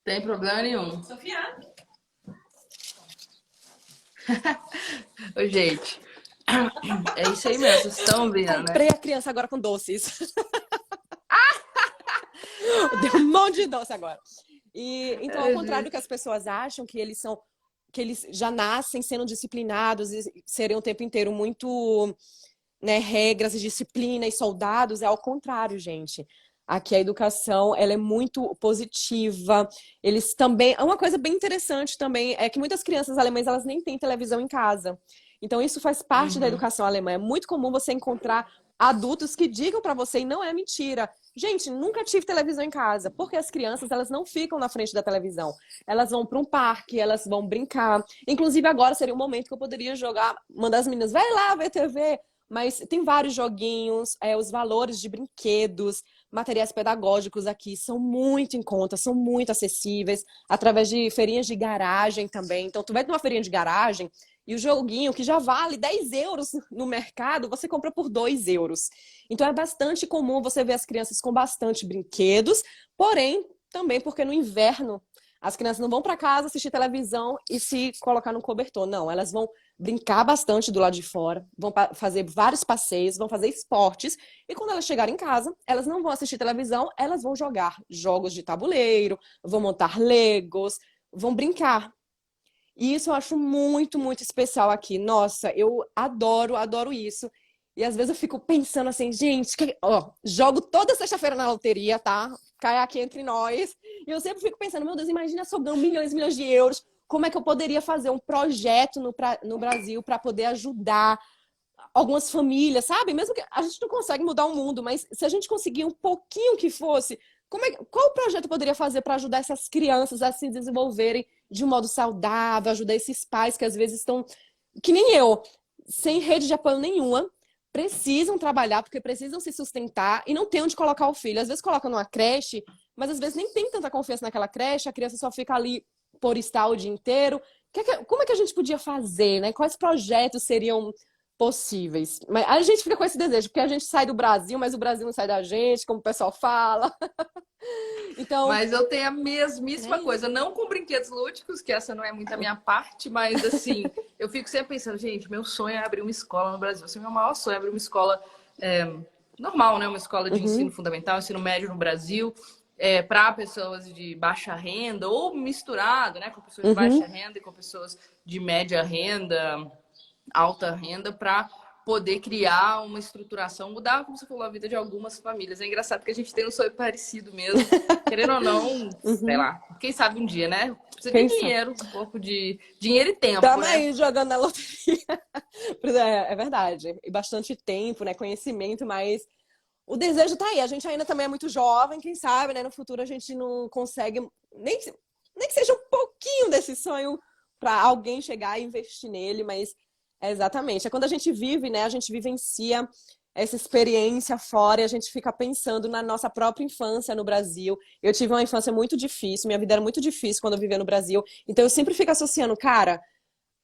Tem problema nenhum. Sofia? Ô, gente, é isso aí mesmo, vocês estão vendo, né? Comprei a criança agora com doces. Deu um monte de doce agora. E então, ao contrário do que as pessoas acham, que eles já nascem sendo disciplinados e serem o tempo inteiro muito, né, regras e disciplina e soldados, é ao contrário, gente. Aqui a educação, ela é muito positiva. Eles também, uma coisa bem interessante também é que muitas crianças alemãs, elas nem têm televisão em casa. Então isso faz parte da Uhum. educação alemã. É muito comum você encontrar adultos que digam para você, e não é mentira. Gente, nunca tive televisão em casa, porque as crianças, elas não ficam na frente da televisão. Elas vão para um parque, elas vão brincar. Inclusive agora seria um momento que eu poderia jogar, mandar as meninas, vai lá ver TV. Mas tem vários joguinhos, os valores de brinquedos, materiais pedagógicos aqui são muito em conta, são muito acessíveis, através de feirinhas de garagem também. Então, tu vai numa feirinha de garagem e o joguinho, que já vale 10 euros no mercado, você compra por 2 euros. Então, é bastante comum você ver as crianças com bastante brinquedos, porém, também porque no inverno As crianças não vão para casa assistir televisão e se colocar no cobertor. Não, elas vão brincar bastante do lado de fora, vão fazer vários passeios, vão fazer esportes. E quando elas chegarem em casa, elas não vão assistir televisão, elas vão jogar jogos de tabuleiro, vão montar Legos, vão brincar. E isso eu acho muito, muito especial aqui. Nossa, eu adoro, adoro isso. E às vezes eu fico pensando assim, gente, ó, jogo toda sexta-feira na loteria, tá? Cai aqui entre nós. E eu sempre fico pensando, meu Deus, imagina se eu ganho milhões e milhões de euros. Como é que eu poderia fazer um projeto no Brasil para poder ajudar algumas famílias, sabe? Mesmo que a gente não consegue mudar o mundo, mas se a gente conseguir um pouquinho que fosse, qual projeto eu poderia fazer para ajudar essas crianças a se desenvolverem de um modo saudável, ajudar esses pais que às vezes estão, que nem eu, sem rede de apoio nenhuma, precisam trabalhar porque precisam se sustentar e não tem onde colocar o filho. Às vezes colocam numa creche, mas às vezes nem tem tanta confiança naquela creche, a criança só fica ali por estar o dia inteiro. Como é que a gente podia fazer, né? Quais projetos seriam possíveis? Mas a gente fica com esse desejo, porque a gente sai do Brasil, mas o Brasil não sai da gente, como o pessoal fala. Então, Mas eu tenho a mesmíssima coisa, não com brinquedos lúdicos, que essa não é muito a minha parte, mas assim, eu fico sempre pensando, gente, meu sonho é abrir uma escola no Brasil. Assim, meu maior sonho é abrir uma escola normal, né? Uma escola de ensino fundamental, ensino médio no Brasil, para pessoas de baixa renda, ou misturado, né? Com pessoas de baixa renda e com pessoas de média renda, alta renda, para poder criar uma estruturação, mudar, como você falou, a vida de algumas famílias. É engraçado que a gente tem um sonho parecido mesmo, querendo ou não, sei lá, quem sabe um dia, né? Precisa de dinheiro, um pouco de dinheiro e tempo, tamo né? aí jogando na loteria. É verdade. E bastante tempo, né? Conhecimento, mas o desejo tá aí. A gente ainda também é muito jovem, quem sabe, né? No futuro a gente não consegue nem que seja um pouquinho desse sonho para alguém chegar e investir nele, mas exatamente. É quando a gente vive, né? A gente vivencia essa experiência fora e a gente fica pensando na nossa própria infância no Brasil. Eu tive uma infância muito difícil, minha vida era muito difícil quando eu vivia no Brasil. Então eu sempre fico associando, cara,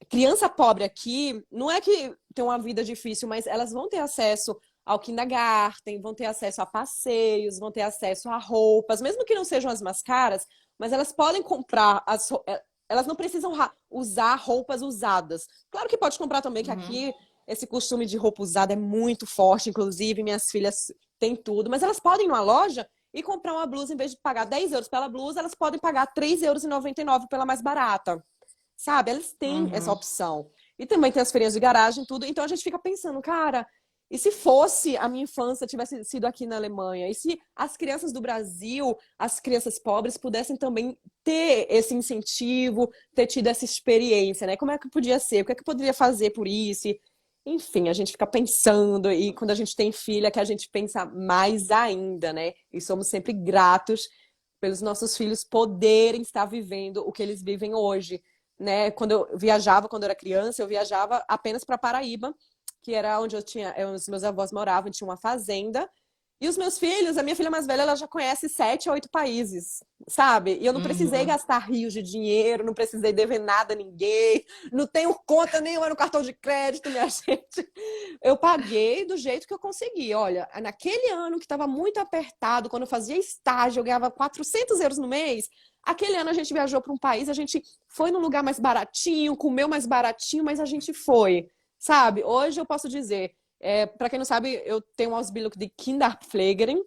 criança pobre aqui, não é que tem uma vida difícil, mas elas vão ter acesso ao kindergarten, vão ter acesso a passeios, vão ter acesso a roupas, mesmo que não sejam as mais caras, mas elas podem comprar elas não precisam usar roupas usadas. Claro que pode comprar também, que aqui esse costume de roupa usada é muito forte, inclusive minhas filhas têm tudo, mas elas podem ir numa loja e comprar uma blusa, em vez de pagar 10 euros pela blusa, elas podem pagar 3,99 € pela mais barata. Sabe? Elas têm essa opção. E também tem as feirinhas de garagem, tudo. Então a gente fica pensando, cara, e se fosse a minha infância tivesse sido aqui na Alemanha? E se as crianças do Brasil, as crianças pobres, pudessem também ter esse incentivo, ter tido essa experiência, né? Como é que podia ser? O que é que eu poderia fazer por isso? Enfim, a gente fica pensando, e quando a gente tem filha, que a gente pensa mais ainda, né? E somos sempre gratos pelos nossos filhos poderem estar vivendo o que eles vivem hoje, né? Quando eu viajava, quando eu era criança, eu viajava apenas para Paraíba, que era onde os meus avós moravam, tinha uma fazenda. E os meus filhos, a minha filha mais velha, ela já conhece 7 a 8 países, sabe? E eu não precisei gastar rios de dinheiro, não precisei dever nada a ninguém, não tenho conta nenhuma no cartão de crédito, minha gente. Eu paguei do jeito que eu consegui. Olha, naquele ano que estava muito apertado, quando eu fazia estágio, eu ganhava 400 € no mês. Aquele ano a gente viajou para um país, a gente foi num lugar mais baratinho, comeu mais baratinho, mas a gente foi, sabe? Hoje eu posso dizer, para quem não sabe, eu tenho um Ausbildung de Kinderpflegerin.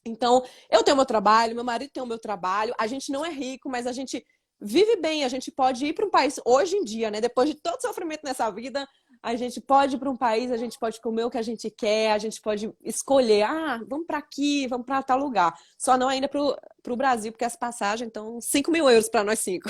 Então, eu tenho meu trabalho, meu marido tem o meu trabalho. A gente não é rico, mas a gente vive bem. A gente pode ir para um país, hoje em dia, né? Depois de todo sofrimento nessa vida, a gente pode ir para um país, a gente pode comer o que a gente quer, a gente pode escolher. Ah, vamos para aqui, vamos para tal lugar. Só não ainda para o Brasil, porque as passagens estão 5.000 € para nós 5.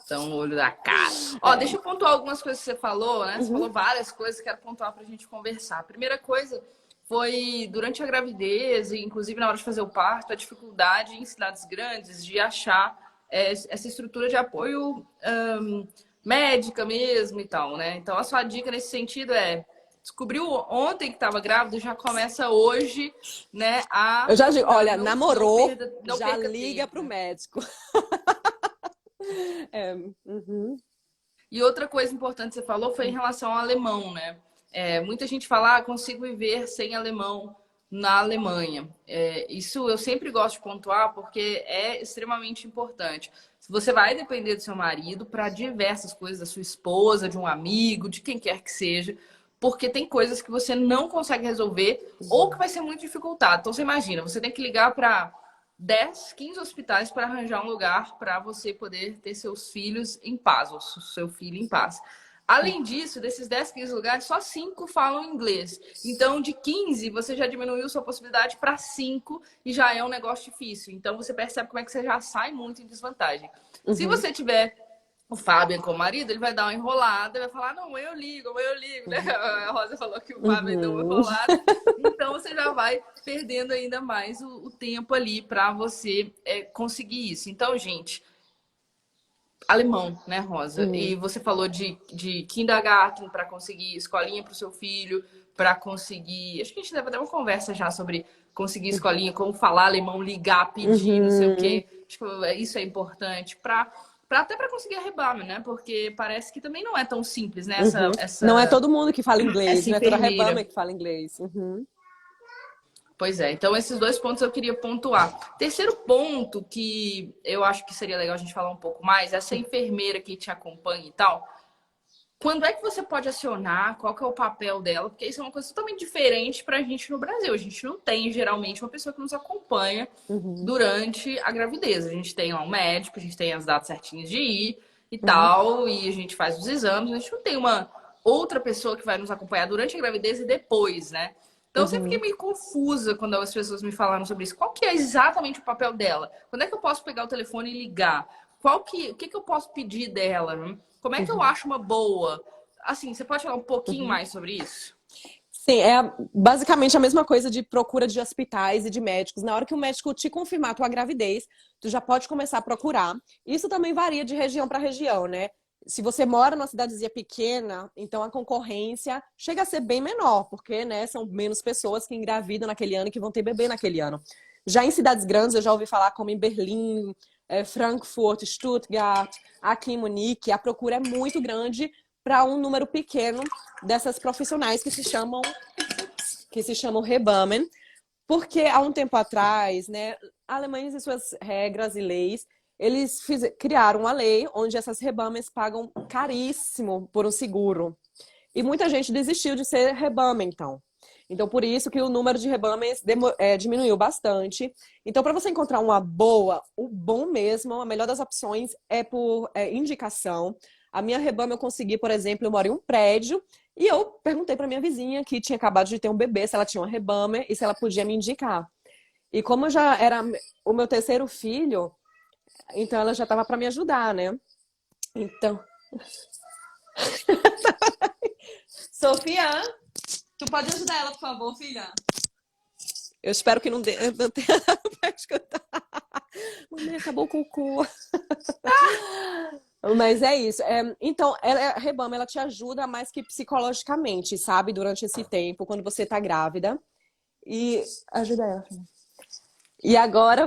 Então, olho da cara. Ó, deixa eu pontuar algumas coisas que você falou, né? Você falou várias coisas, quero pontuar pra gente conversar. A primeira coisa foi durante a gravidez, e inclusive na hora de fazer o parto, a dificuldade em cidades grandes de achar essa estrutura de apoio médica mesmo e tal, né? Então, a sua dica nesse sentido descobriu ontem que estava grávida, já começa hoje, né? Eu já digo, olha, não, namorou, não já perca liga tempo, pro né? médico. E outra coisa importante que você falou foi em relação ao alemão, né? Muita gente fala, consigo viver sem alemão. na Alemanha. Isso eu sempre gosto de pontuar porque é extremamente importante. Você vai depender do seu marido para diversas coisas, da sua esposa, de um amigo, de quem quer que seja, porque tem coisas que você não consegue resolver ou que vai ser muito dificultado. Então você imagina, você tem que ligar para 10, 15 hospitais para arranjar um lugar para você poder ter seus filhos em paz, ou seu filho em paz. Além disso, desses 10, 15 lugares, só 5 falam inglês. Então, de 15, você já diminuiu sua possibilidade para 5 e já é um negócio difícil. Então, você percebe como é que você já sai muito em desvantagem. Se Uhum. você tiver o Fábio como marido, ele vai dar uma enrolada, vai falar, não, eu ligo, né? A Rosa falou que o Fábio deu uma Uhum. enrolada. Então, você já vai perdendo ainda mais o tempo ali para você conseguir isso. Então, gente, alemão, né, Rosa? Uhum. E você falou de kindergarten para conseguir escolinha para o seu filho, para conseguir. Acho que a gente deve ter uma conversa já sobre conseguir escolinha, como falar alemão, ligar, pedir, não sei o Uhum. quê. Acho que isso é importante para até para conseguir a rebame, né? Porque parece que também não é tão simples, né? Uhum. Não é todo mundo que fala inglês, Essa não é toda a enfermeira. rebama que fala inglês. Uhum. Pois é, então esses dois pontos eu queria pontuar. Terceiro ponto que eu acho que seria legal a gente falar um pouco mais, essa enfermeira que te acompanha e tal. Quando é que você pode acionar? Qual que é o papel dela? Porque isso é uma coisa totalmente diferente para a gente no Brasil. A gente não tem, geralmente, uma pessoa que nos acompanha Uhum. durante a gravidez. A gente tem lá um médico, a gente tem as datas certinhas de ir e Uhum. tal, e a gente faz os exames. A gente não tem uma outra pessoa que vai nos acompanhar durante a gravidez e depois, né? Então, eu sempre fiquei Uhum. meio confusa quando as pessoas me falaram sobre isso. Qual que é exatamente o papel dela? Quando é que eu posso pegar o telefone e ligar? O que eu posso pedir dela? Como é que eu Uhum. acho uma boa? Assim, você pode falar um pouquinho Uhum. mais sobre isso? Sim, é basicamente a mesma coisa de procura de hospitais e de médicos. Na hora que o médico te confirmar a tua gravidez, tu já pode começar a procurar. Isso também varia de região para região, né? Se você mora numa cidadezinha pequena, então a concorrência chega a ser bem menor, porque, né, são menos pessoas que engravidam naquele ano e que vão ter bebê naquele ano. Já em cidades grandes, eu já ouvi falar como em Berlim, Frankfurt, Stuttgart, aqui em Munique, a procura é muito grande para um número pequeno dessas profissionais que se chamam Hebammen, porque há um tempo atrás, né, alemães e suas regras e leis, eles criaram uma lei onde essas Hebamens pagam caríssimo por um seguro. E muita gente desistiu de ser Hebamme, então. Então, por isso que o número de Hebamens diminuiu bastante. Então, para você encontrar uma boa, o bom mesmo, a melhor das opções é por indicação. A minha Hebame eu consegui, por exemplo, eu moro em um prédio e eu perguntei para minha vizinha que tinha acabado de ter um bebê se ela tinha uma Hebame e se ela podia me indicar. E como já era o meu terceiro filho, então ela já estava para me ajudar, né? Então, Sofia, tu pode ajudar ela, por favor, filha? Eu espero que não tenha nada pra escutar. Mamãe, acabou o cocô. Mas é isso. Então, a Rebama, ela te ajuda mais que psicologicamente, sabe? Durante esse tempo, quando você tá grávida. E ajuda ela. E agora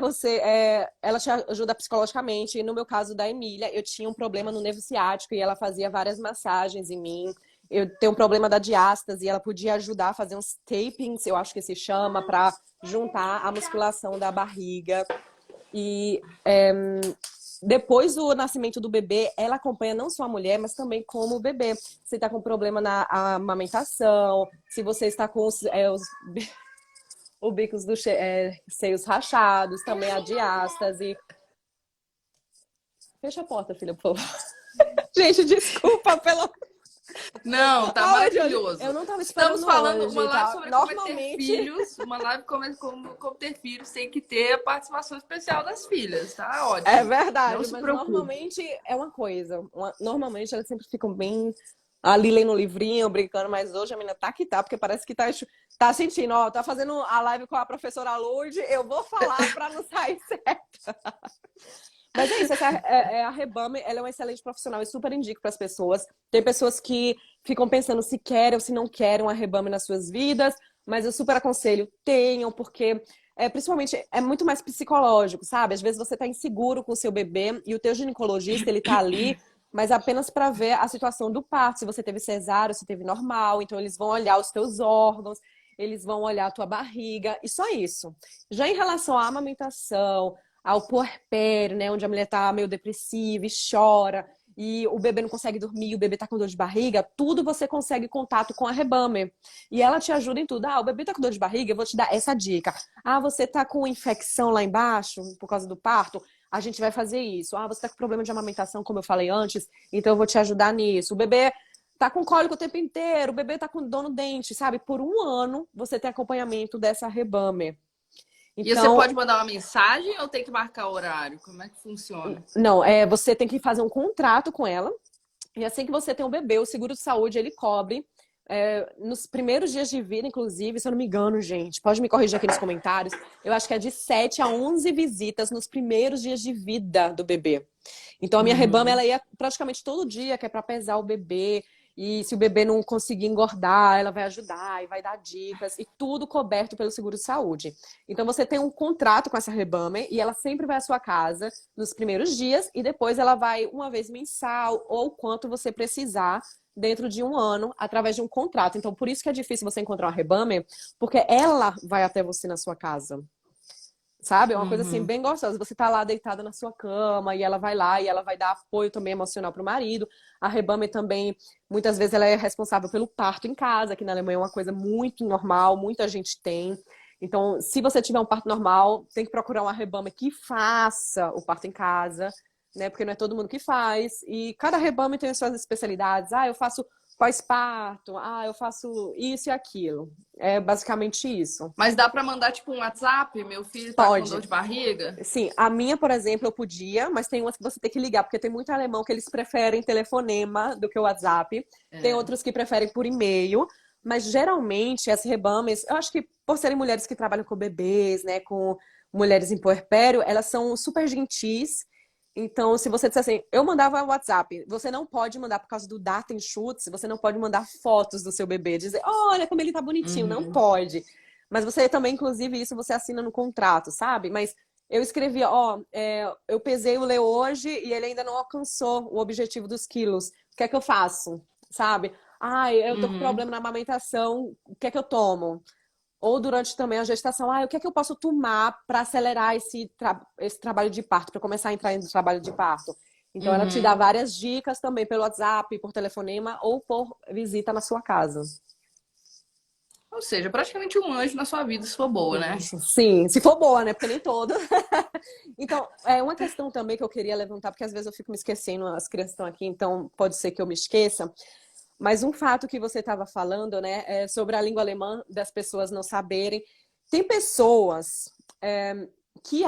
ela te ajuda psicologicamente. E no meu caso da Emília, eu tinha um problema no nervo ciático e ela fazia várias massagens em mim. Eu tenho um problema da diástase e ela podia ajudar a fazer uns tapings, eu acho que se chama, para juntar a musculação da barriga. E depois do nascimento do bebê, ela acompanha não só a mulher, mas também como o bebê. Se está com problema na amamentação, se você está com os bicos dos seios rachados, também a diástase. Fecha a porta, filha, por favor. Gente, desculpa pelo... Não, tá maravilhoso. Eu não tava esperando Estamos falando hoje, uma live tá? sobre como ter Normalmente... filhos. Uma live como ter filhos tem que ter a participação especial das filhas, tá? É Ótimo. Não verdade, se mas preocupe. normalmente é uma coisa. Normalmente elas sempre ficam bem ali lendo um livrinho, brincando, mas hoje a menina tá que tá, porque parece que tá sentindo, ó, tá fazendo a live com a professora Lourdes, eu vou falar pra não sair certo. Mas é isso, a Rebame, ela é uma excelente profissional e super indico para as pessoas. Tem pessoas que ficam pensando se querem ou se não querem uma Rebame nas suas vidas, mas eu super aconselho, tenham, porque principalmente é muito mais psicológico, sabe? Às vezes você tá inseguro com o seu bebê e o teu ginecologista, ele tá ali, mas apenas para ver a situação do parto, se você teve cesárea, se teve normal, então eles vão olhar os teus órgãos, eles vão olhar a tua barriga, e só isso. Já em relação à amamentação, ao puerpério, né, onde a mulher tá meio depressiva e chora, e o bebê não consegue dormir, o bebê tá com dor de barriga, tudo você consegue contato com a Rebammer. E ela te ajuda em tudo. Ah, o bebê tá com dor de barriga, eu vou te dar essa dica. Ah, você tá com infecção lá embaixo por causa do parto? A gente vai fazer isso. Ah, você tá com problema de amamentação, como eu falei antes, então eu vou te ajudar nisso. O bebê tá com cólico o tempo inteiro, o bebê tá com dor no dente, sabe? Por um ano você tem acompanhamento dessa Rebammer. E você Então, pode mandar uma mensagem ou tem que marcar o horário? Como é que funciona? não, você tem que fazer um contrato com ela. E assim que você tem um bebê, o seguro de saúde ele cobre. Nos primeiros dias de vida, inclusive, se eu não me engano, gente, pode me corrigir aqui nos comentários. Eu acho que é de 7 a 11 visitas nos primeiros dias de vida do bebê. Então a minha Rebammer, ela ia praticamente todo dia, que é para pesar o bebê. E se o bebê não conseguir engordar, ela vai ajudar e vai dar dicas. E tudo coberto pelo seguro de saúde. Então você tem um contrato com essa Rebammer e ela sempre vai à sua casa nos primeiros dias. E depois ela vai uma vez mensal ou quanto você precisar dentro de um ano, através de um contrato. Então por isso que é difícil você encontrar uma Rebammer, porque ela vai até você na sua casa. Sabe? É uma coisa assim Uhum. bem gostosa. Você tá lá deitada na sua cama e ela vai lá e ela vai dar apoio também emocional pro marido. A Rebammer também, muitas vezes ela é responsável pelo parto em casa, que na Alemanha é uma coisa muito normal, muita gente tem. Então, se você tiver um parto normal, tem que procurar uma Rebammer que faça o parto em casa, né? Porque não é todo mundo que faz. E cada Rebammer tem as suas especialidades. Ah, eu faço pós-parto. Ah, eu faço isso e aquilo. É basicamente isso. Mas dá para mandar tipo um WhatsApp? Meu filho tá com dor Pode. de barriga? Sim, a minha, por exemplo, eu podia, mas tem umas que você tem que ligar, porque tem muito alemão que eles preferem telefonema do que o WhatsApp. Tem É. outros que preferem por e-mail. Mas geralmente as Rebammers, eu acho que por serem mulheres que trabalham com bebês, né, com mulheres em puerpério, elas são super gentis. Então, se você disser assim, eu mandava WhatsApp, você não pode mandar por causa do Datenschutz, você não pode mandar fotos do seu bebê, dizer, olha como ele tá bonitinho, não Uhum. pode. Mas você também, inclusive, isso você assina no contrato, sabe? Mas eu escrevi, eu pesei o Leo hoje e ele ainda não alcançou o objetivo dos quilos. O que é que eu faço? Sabe? Ah, eu tô com Uhum. problema na amamentação, o que é que eu tomo? Ou durante também a gestação, o que é que eu posso tomar para acelerar esse trabalho de parto, para começar a entrar no trabalho de parto? Então ela te dá Uhum. várias dicas também pelo WhatsApp, por telefonema ou por visita na sua casa. Ou seja, praticamente um anjo na sua vida, se for boa, né? Sim, se for boa, né? Porque nem todo. Então, é uma questão também que eu queria levantar, porque às vezes eu fico me esquecendo, as crianças estão aqui, então pode ser que eu me esqueça. Mas um fato que você estava falando, né, é sobre a língua alemã, das pessoas não saberem. Tem pessoas que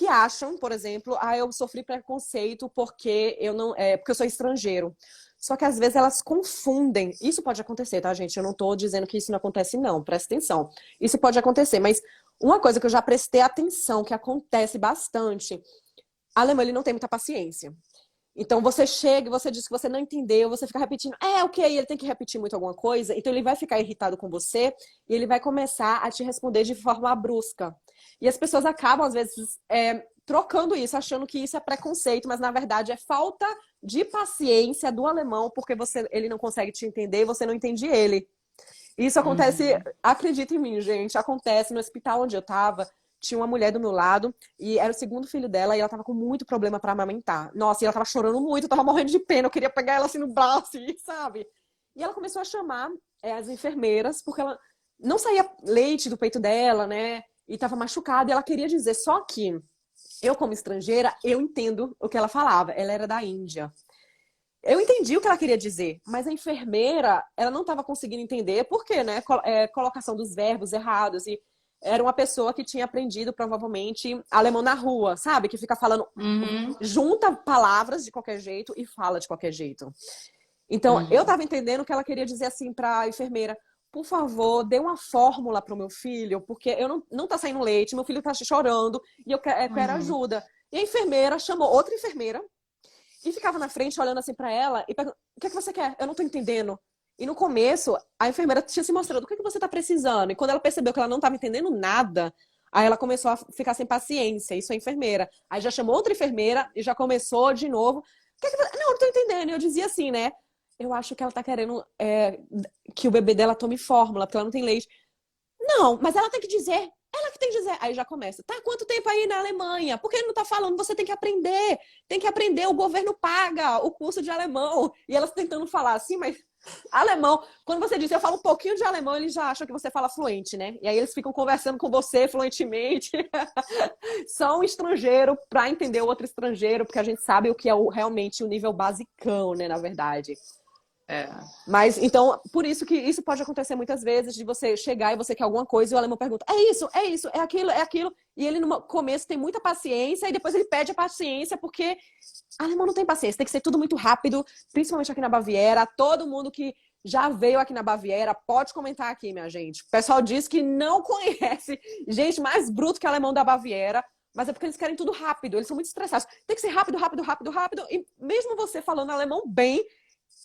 acham, por exemplo, eu sofri preconceito porque porque eu sou estrangeiro. Só que às vezes elas confundem. Isso pode acontecer, tá, gente? Eu não tô dizendo que isso não acontece, não. Presta atenção. Isso pode acontecer, mas uma coisa que eu já prestei atenção, que acontece bastante, alemão ele não tem muita paciência. Então você chega e você diz que você não entendeu, você fica repetindo, ok, ele tem que repetir muito alguma coisa, então ele vai ficar irritado com você e ele vai começar a te responder de forma brusca. E as pessoas acabam, às vezes, trocando isso, achando que isso é preconceito, mas na verdade é falta de paciência do alemão, porque ele não consegue te entender e você não entende ele. Isso acontece, Uhum. acredita em mim, gente, acontece no hospital onde eu tava. Tinha uma mulher do meu lado e era o segundo filho dela e ela tava com muito problema para amamentar. Nossa, e ela tava chorando muito, eu tava morrendo de pena, eu queria pegar ela assim no braço, sabe? E ela começou a chamar as enfermeiras porque ela não saía leite do peito dela, né? E tava machucada e ela queria dizer, só que eu como estrangeira, eu entendo o que ela falava. Ela era da Índia. Eu entendi o que ela queria dizer, mas a enfermeira, ela não estava conseguindo entender por quê, né? Colocação dos verbos errados e era uma pessoa que tinha aprendido provavelmente alemão na rua, sabe? Que fica falando, Uhum. junta palavras de qualquer jeito e fala de qualquer jeito. Então, eu Uhum. estava entendendo que ela queria dizer assim para a enfermeira, por favor, dê uma fórmula para o meu filho, porque eu não tá saindo leite, meu filho tá chorando e eu quero Uhum. ajuda. E a enfermeira chamou outra enfermeira e ficava na frente olhando assim para ela e perguntando, o que é que você quer? Eu não tô entendendo. E no começo, a enfermeira tinha se mostrado, o que é que você tá precisando? E quando ela percebeu que ela não tava entendendo nada, aí ela começou a ficar sem paciência, isso é enfermeira. Aí já chamou outra enfermeira e já começou de novo. O que é que você... Não, eu não tô entendendo. E eu dizia assim, né? eu acho que ela tá querendo que o bebê dela tome fórmula, porque ela não tem leite. Não, mas ela tem que dizer. Ela que tem que dizer. Aí já começa. Tá quanto tempo aí na Alemanha? Por que ele não tá falando? Você tem que aprender. Tem que aprender. O governo paga o curso de alemão. E elas tentando falar assim, mas alemão. Quando você diz, eu falo um pouquinho de alemão, eles já acham que você fala fluente, né? E aí eles ficam conversando com você fluentemente. Só um estrangeiro para entender o outro estrangeiro, porque a gente sabe o que é realmente o nível basicão, né? Na verdade. É. Mas, então, por isso que isso pode acontecer muitas vezes, de você chegar e você quer alguma coisa e o alemão pergunta, é isso, é aquilo. E ele no começo tem muita paciência e depois ele pede a paciência porque alemão não tem paciência, tem que ser tudo muito rápido, principalmente aqui na Baviera. Todo mundo que já veio aqui na Baviera pode comentar aqui, minha gente. O pessoal diz que não conhece gente mais bruto que alemão da Baviera, mas é porque eles querem tudo rápido, eles são muito estressados. Tem que ser rápido, rápido, rápido, rápido. E mesmo você falando alemão bem,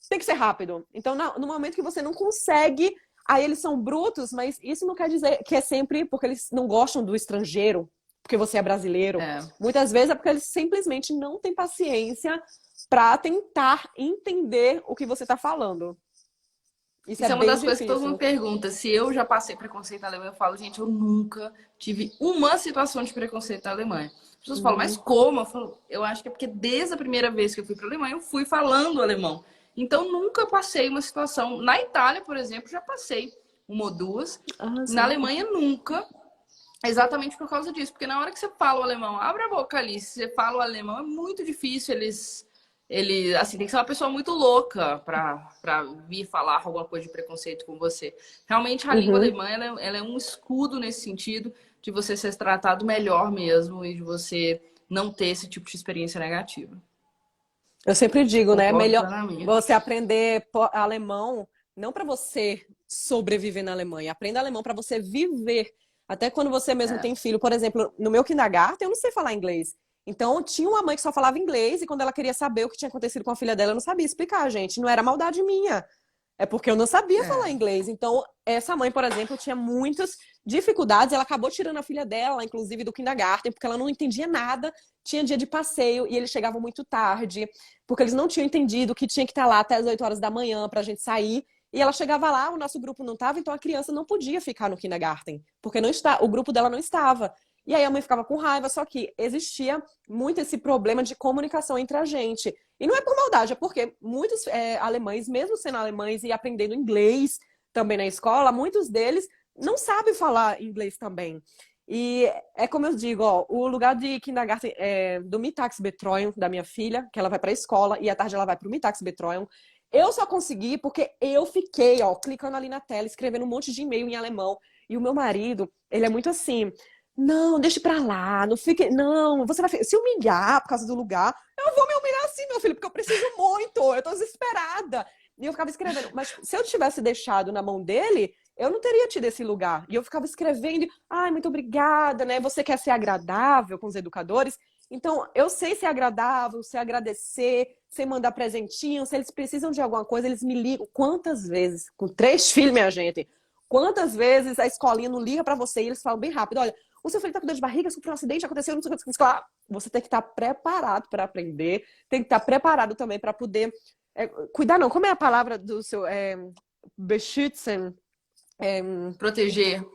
tem que ser rápido. Então, no momento que você não consegue, aí eles são brutos, mas isso não quer dizer que é sempre porque eles não gostam do estrangeiro, porque você é brasileiro. É. Muitas vezes é porque eles simplesmente não têm paciência para tentar entender o que você está falando. Isso é uma bem das coisas que todo difícil. mundo pergunta. Se eu já passei preconceito na Alemanha, eu falo, gente, eu nunca tive uma situação de preconceito na Alemanha. As pessoas falam, mas como? Eu falo, eu acho que é porque desde a primeira vez que eu fui para a Alemanha, eu fui falando alemão. Então, nunca passei uma situação. Na Itália, por exemplo, já passei uma ou duas. Na Alemanha, nunca. Exatamente por causa disso. Porque na hora que você fala o alemão, abre a boca ali. Se você fala o alemão, é muito difícil assim, tem que ser uma pessoa muito louca para vir falar alguma coisa de preconceito com você. Realmente, a língua alemã, ela é um escudo nesse sentido de você ser tratado melhor mesmo e de você não ter esse tipo de experiência negativa. Eu sempre digo, né? Concordo Melhor plenamente. você aprender alemão não para você sobreviver na Alemanha. Aprenda alemão para você viver. Até quando você mesmo tem filho. Por exemplo, no meu kindergarten, eu não sei falar inglês. Então, tinha uma mãe que só falava inglês e quando ela queria saber o que tinha acontecido com a filha dela, eu não sabia explicar, gente. Não era maldade minha. É porque eu não sabia falar inglês. Então, essa mãe, por exemplo, tinha muitas dificuldades. Ela acabou tirando a filha dela, inclusive, do kindergarten, porque ela não entendia nada. Tinha dia de passeio e eles chegavam muito tarde, porque eles não tinham entendido que tinha que estar lá até as 8 horas da manhã pra gente sair. E ela chegava lá, o nosso grupo não estava, então a criança não podia ficar no kindergarten, porque não está, o grupo dela não estava. E aí a mãe ficava com raiva, só que existia muito esse problema de comunicação entre a gente. E não é por maldade, é porque muitos alemães, mesmo sendo alemães e aprendendo inglês também na escola, muitos deles não sabem falar inglês também. E é como eu digo, ó, o lugar de kindergarten do Mittagsbetreuung da minha filha, que ela vai para a escola e à tarde ela vai para o Mittagsbetreuung. Eu só consegui porque eu fiquei, ó, clicando ali na tela, escrevendo um monte de e-mail em alemão. E o meu marido, ele é muito assim, não, deixe pra lá, não fique, não, você vai se humilhar por causa do lugar. Eu vou me humilhar assim, meu filho, porque eu preciso muito, eu tô desesperada. E eu ficava escrevendo, mas se eu tivesse deixado na mão dele, eu não teria tido esse lugar. E eu ficava escrevendo, ai, muito obrigada, né? Você quer ser agradável com os educadores? Então, eu sei ser agradável, sei agradecer, sei mandar presentinho, se eles precisam de alguma coisa, eles me ligam. Quantas vezes, com 3 filhos, minha gente, quantas vezes a escolinha não liga pra você e eles falam bem rápido, olha, o seu filho tá com dor de barriga, sofreu um acidente, aconteceu, não sei o que, você tem que estar preparado para aprender, tem que estar preparado também para poder cuidar, não, como é a palavra do seu beschützen?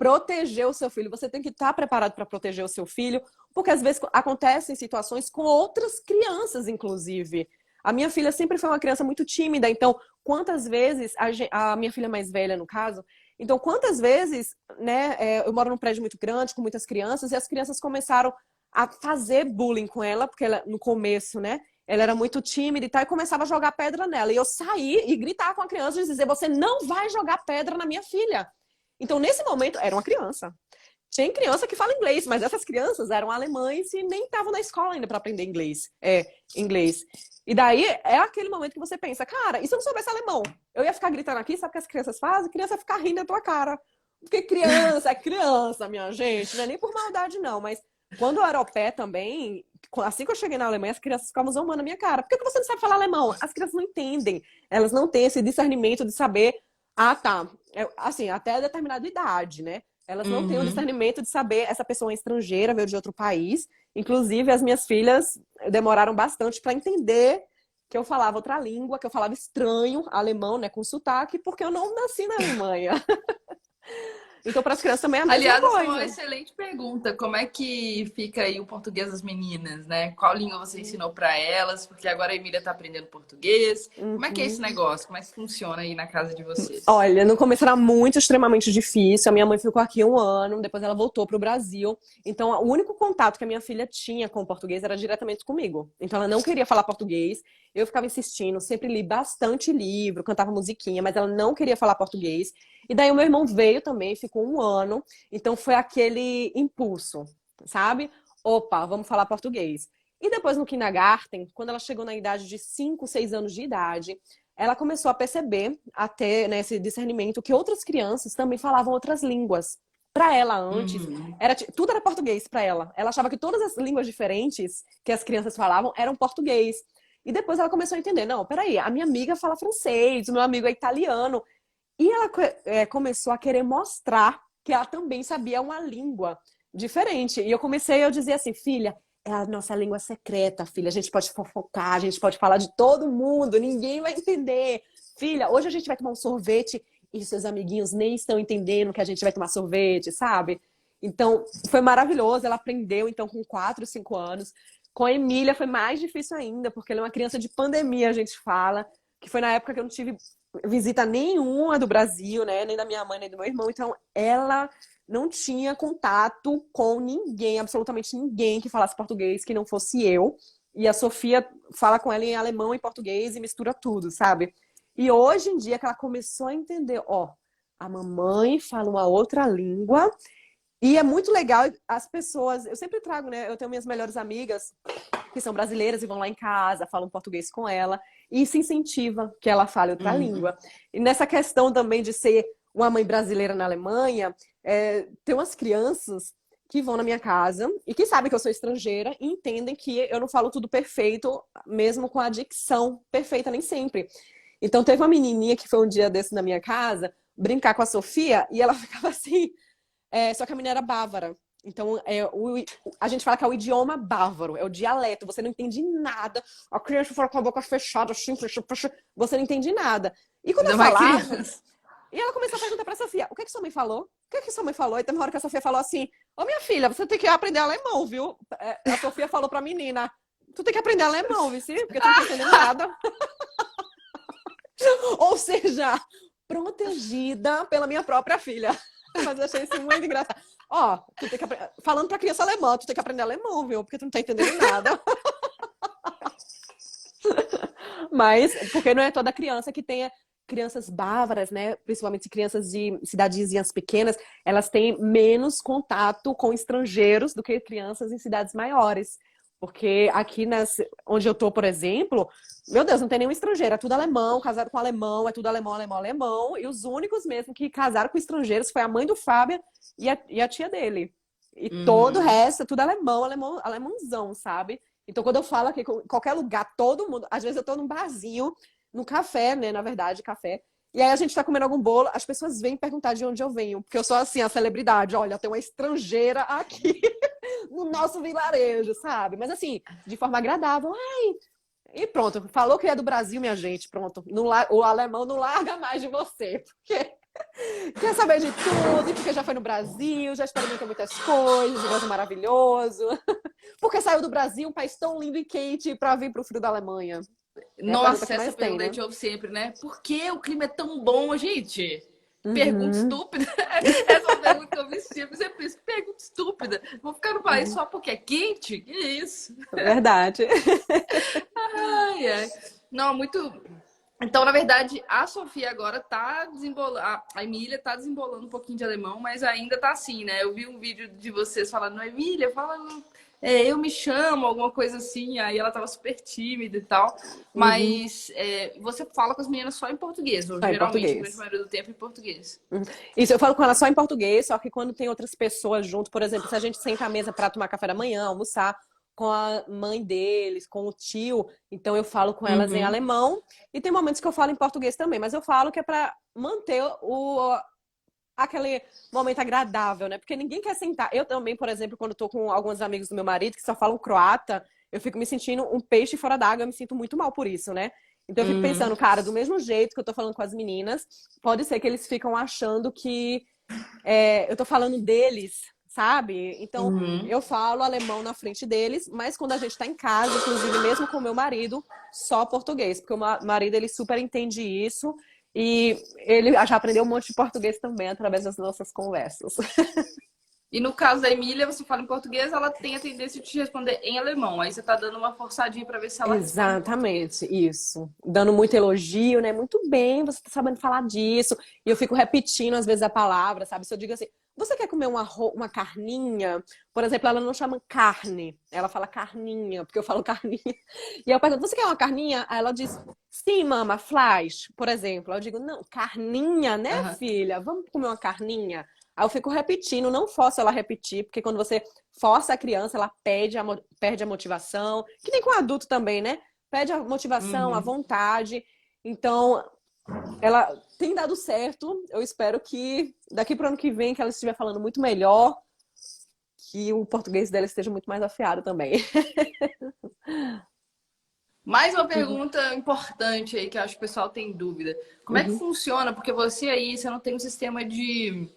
Proteger o seu filho. Você tem que estar preparado para proteger o seu filho, porque às vezes acontecem situações com outras crianças, inclusive. A minha filha sempre foi uma criança muito tímida, então quantas vezes a minha filha mais velha, no caso, então quantas vezes, né, eu moro num prédio muito grande com muitas crianças e as crianças começaram a fazer bullying com ela, porque ela, no começo, né, ela era muito tímida e tal, e começava a jogar pedra nela. E eu saí e gritar com a criança e dizer, você não vai jogar pedra na minha filha. Então, nesse momento, era uma criança. Tem criança que fala inglês, mas essas crianças eram alemães e nem estavam na escola ainda para aprender inglês. E daí é aquele momento que você pensa, cara, e se eu não soubesse alemão? Eu ia ficar gritando aqui, sabe o que as crianças fazem? A criança ia ficar rindo da tua cara. Porque criança é criança, minha gente. Não é nem por maldade, não. Mas quando eu era au pair também, assim que eu cheguei na Alemanha, as crianças ficavam zombando na minha cara. Por que você não sabe falar alemão? As crianças não entendem. Elas não têm esse discernimento de saber, tá, assim, até determinada idade, né? Elas não têm o discernimento de saber essa pessoa é estrangeira, veio de outro país. Inclusive, as minhas filhas demoraram bastante para entender que eu falava outra língua, que eu falava estranho, alemão, né, com sotaque, porque eu não nasci na Alemanha. Então, para as crianças também é a mesma Aliás, essa é uma coisa. excelente pergunta. Como é que fica aí o português das meninas, né? Qual língua você ensinou para elas? Porque agora a Emília está aprendendo português. Como é que é esse Uhum. negócio? Como é que funciona aí na casa de vocês? Olha, no começo era muito, extremamente difícil. A minha mãe ficou aqui 1 ano, depois ela voltou para o Brasil. Então, o único contato que a minha filha tinha com o português era diretamente comigo. Então, ela não queria falar português. Eu ficava insistindo, sempre li bastante livro, cantava musiquinha, mas ela não queria falar português. E daí o meu irmão veio também, ficou 1 ano. Então, foi aquele impulso, sabe? Opa, vamos falar português. E depois no kindergarten, quando ela chegou na idade de 5, 6 anos de idade, ela começou a perceber, até nesse discernimento, que outras crianças também falavam outras línguas. Para ela antes, Uhum. tudo era português para ela. Ela achava que todas as línguas diferentes que as crianças falavam eram português. E depois ela começou a entender, não, peraí, a minha amiga fala francês, o meu amigo é italiano. E ela começou a querer mostrar que ela também sabia uma língua diferente. E eu comecei a dizer assim, filha, é a nossa língua secreta, filha. A gente pode fofocar, a gente pode falar de todo mundo, ninguém vai entender. Filha, hoje a gente vai tomar um sorvete e seus amiguinhos nem estão entendendo que a gente vai tomar sorvete, sabe? Então, foi maravilhoso. Ela aprendeu, então, com 4, 5 anos. Com a Emília foi mais difícil ainda, porque ela é uma criança de pandemia, a gente fala, que foi na época que eu não tive visita nenhuma do Brasil, né? Nem da minha mãe, nem do meu irmão. Então, ela não tinha contato com ninguém, absolutamente ninguém que falasse português que não fosse eu. E a Sofia fala com ela em alemão e português e mistura tudo, sabe? E hoje em dia que ela começou a entender, ó, a mamãe fala uma outra língua e é muito legal as pessoas, eu sempre trago, né? Eu tenho minhas melhores amigas que são brasileiras e vão lá em casa, falam português com ela, e isso incentiva que ela fale outra Uhum. língua. E nessa questão também de ser uma mãe brasileira na Alemanha, tem umas crianças que vão na minha casa e que sabem que eu sou estrangeira e entendem que eu não falo tudo perfeito, mesmo com a dicção perfeita, nem sempre. Então teve uma menininha que foi um dia desse na minha casa brincar com a Sofia e ela ficava assim, só que a menina era bávara. Então, a gente fala que é o idioma bávaro, é o dialeto, você não entende nada. A criança fala com a boca fechada, assim, você não entende nada. E quando eu Ainda mais falava, criança. e ela começou a perguntar pra Sofia, o que é que sua mãe falou? O que é que sua mãe falou? E teve uma hora que a Sofia falou assim, ô minha filha, você tem que aprender alemão, viu? A Sofia falou pra menina, tu tem que aprender alemão, viu? Porque tu não tá entendendo nada. Ou seja, protegida pela minha própria filha. Mas eu achei isso muito engraçado. Ó, tu tem que falando pra criança alemã, tu tem que aprender alemão, viu? Porque tu não tá entendendo nada. Mas, porque não é toda criança que tenha crianças bávaras, né? Principalmente crianças de cidadezinhas pequenas, elas têm menos contato com estrangeiros do que crianças em cidades maiores. Porque aqui onde eu tô, por exemplo, meu Deus, não tem nenhum estrangeiro, é tudo alemão, casado com alemão, é tudo alemão, alemão, alemão. E os únicos mesmo que casaram com estrangeiros foi a mãe do Fábio e a tia dele. E todo o Uhum. resto é tudo alemão, alemão, alemãozão, sabe? Então, quando eu falo aqui, em qualquer lugar, todo mundo. Às vezes eu tô num barzinho, no café, né? Na verdade, café. E aí a gente tá comendo algum bolo, as pessoas vêm perguntar de onde eu venho, porque eu sou assim, a celebridade. Olha, tem uma estrangeira aqui no nosso vilarejo, sabe? Mas assim, de forma agradável. Ai, e pronto, falou que é do Brasil, minha gente. Pronto, o alemão não larga mais de você, porque quer saber de tudo, e porque já foi no Brasil, já experimentou muitas coisas, um negócio maravilhoso. Porque saiu do Brasil, um país tão lindo e quente, para vir pro frio da Alemanha. É a pergunta Nossa, que essa mais tem, pergunta a né? gente ouve sempre, né? Por que o clima é tão bom, gente? Pergunta Uhum, estúpida. Essa é uma pergunta que eu vi sempre isso. Pergunta estúpida. Vou ficar no país uhum. só porque é quente? Que isso? Verdade. Ai, ai. Não, muito. Então, na verdade, a Sofia agora tá desembolando. A Emília tá desembolando um pouquinho de alemão, mas ainda tá assim, né? Eu vi um vídeo de vocês falando, Emília, fala. Eu me chamo, alguma coisa assim. Aí ela tava super tímida e tal. Uhum. Mas você fala com as meninas só em português, ou Só em geralmente, a grande português. maioria do tempo, em português. Uhum. Isso, eu falo com ela só em português, só que quando tem outras pessoas junto, por exemplo, se a gente senta à mesa para tomar café da manhã, almoçar com a mãe deles, com o tio, então eu falo com elas em Uhum. alemão, e tem momentos que eu falo em português também, mas eu falo que é para manter aquele momento agradável, né? Porque ninguém quer sentar. Eu também, por exemplo, quando tô com alguns amigos do meu marido que só falam croata, eu fico me sentindo um peixe fora d'água, eu me sinto muito mal por isso, né? Então eu fico Uhum. pensando, cara, do mesmo jeito que eu tô falando com as meninas, pode ser que eles ficam achando que eu tô falando deles, sabe? Então Uhum. eu falo alemão na frente deles, mas quando a gente tá em casa, inclusive mesmo com o meu marido, só português, porque o marido ele super entende isso e ele já aprendeu um monte de português também através das nossas conversas. E no caso da Emília, você fala em português, ela tem a tendência de te responder em alemão. Aí você tá dando uma forçadinha pra ver se ela responde em português. Exatamente, isso. Dando muito elogio, né? Muito bem, você tá sabendo falar disso. E eu fico repetindo, às vezes, a palavra, sabe? Se eu digo assim, você quer comer uma carninha? Por exemplo, ela não chama carne, ela fala carninha, porque eu falo carninha. E eu pergunto, você quer uma carninha? Aí ela diz, sim, mama, flash, por exemplo. Eu digo, não, carninha, né, Aham. filha? Vamos comer uma carninha? Aí eu fico repetindo, não forço ela a repetir, porque quando você força a criança, ela perde a motivação, que nem com o adulto também, né? Perde a motivação, a Uhum. vontade. Então, ela tem dado certo. Eu espero que daqui para o ano que vem, que ela estiver falando muito melhor, que o português dela esteja muito mais afiado também. Mais uma pergunta importante aí que eu acho que o pessoal tem dúvida. Como é que Uhum, funciona? Porque você aí, você não tem um sistema de.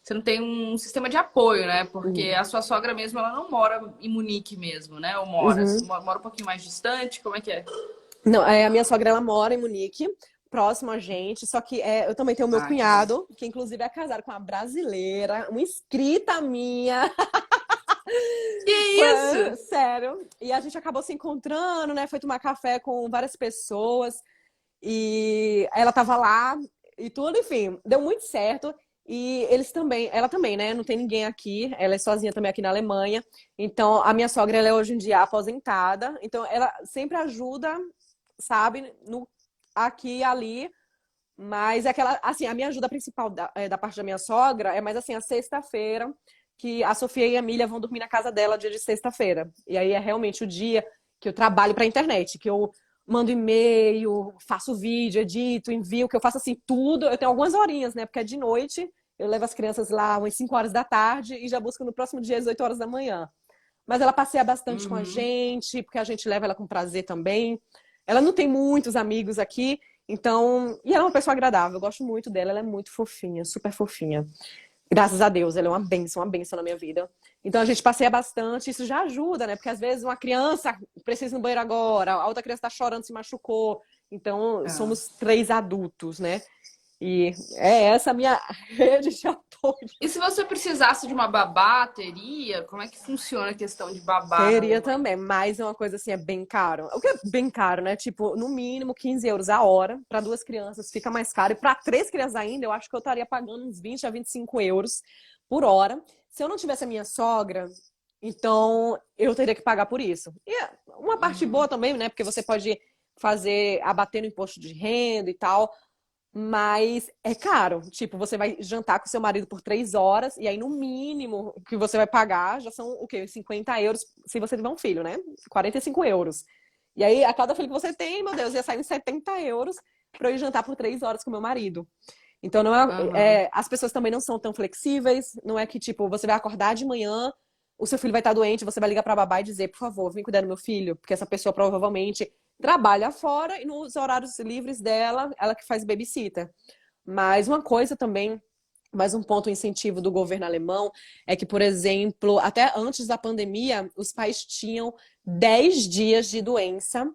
Você não tem um sistema de apoio, né? Porque uhum, a sua sogra mesmo, ela não mora em Munique mesmo, né? Ou mora? uhum. Mora um pouquinho mais distante? Como é que é? Não, a minha sogra ela mora em Munique, próximo a gente, só que eu também tenho o meu Ah, que bom. cunhado, que inclusive é casado com uma brasileira, uma inscrita minha. Que isso? Sério. E a gente acabou se encontrando, né? Foi tomar café com várias pessoas. E ela tava lá e tudo, enfim, deu muito certo. E eles também, ela também, né? Não tem ninguém aqui, ela é sozinha também aqui na Alemanha. Então, a minha sogra, ela é hoje em dia aposentada. Então, ela sempre ajuda, sabe, no, aqui e ali. Mas é aquela, assim, a minha ajuda principal da parte da minha sogra é mais assim, a sexta-feira, que a Sofia e a Emília vão dormir na casa dela dia de sexta-feira. E aí é realmente o dia que eu trabalho para a internet, que eu mando e-mail, faço vídeo, edito, envio, que eu faço assim tudo. Eu tenho algumas horinhas, né? Porque é de noite, eu levo as crianças lá umas 5 horas da tarde e já busco no próximo dia às 8 horas da manhã. Mas ela passeia bastante com a Uhum. gente, porque a gente leva ela com prazer também. Ela não tem muitos amigos aqui, então. E ela é uma pessoa agradável, eu gosto muito dela, ela é muito fofinha, super fofinha. Graças a Deus, ela é uma bênção na minha vida. Então a gente passeia bastante, isso já ajuda, né? Porque às vezes uma criança precisa ir no banheiro agora, a outra criança tá chorando, se machucou. Então Ah. somos três adultos, né? E é essa a minha rede de apoio. E se você precisasse de uma babá, teria? Como é que funciona a questão de babá na Teria Alemanha? também, mas é uma coisa assim, é bem caro. O que é bem caro, né? Tipo, no mínimo 15 euros a hora. Para duas crianças fica mais caro. E para três crianças ainda, eu acho que eu estaria pagando uns 20 a 25 euros por hora. Se eu não tivesse a minha sogra, então eu teria que pagar por isso. E uma parte Uhum. boa também, né? Porque você pode fazer, abater no imposto de renda e tal. Mas é caro. Tipo, você vai jantar com seu marido por 3 horas, e aí no mínimo que você vai pagar já são o quê? 50 euros se você tiver um filho, né? 45 euros. E aí, a cada filho que você tem, meu Deus, ia sair uns 70 euros para eu ir jantar por 3 horas com meu marido. Então, não Aham. as pessoas também não são tão flexíveis. Não é que, tipo, você vai acordar de manhã, o seu filho vai estar doente, você vai ligar para a babá e dizer, por favor, vem cuidar do meu filho, porque essa pessoa provavelmente trabalha fora e nos horários livres dela, ela que faz babysitter. Mas uma coisa também, mais um ponto incentivo do governo alemão é que, por exemplo, até antes da pandemia, os pais tinham 10 dias de doença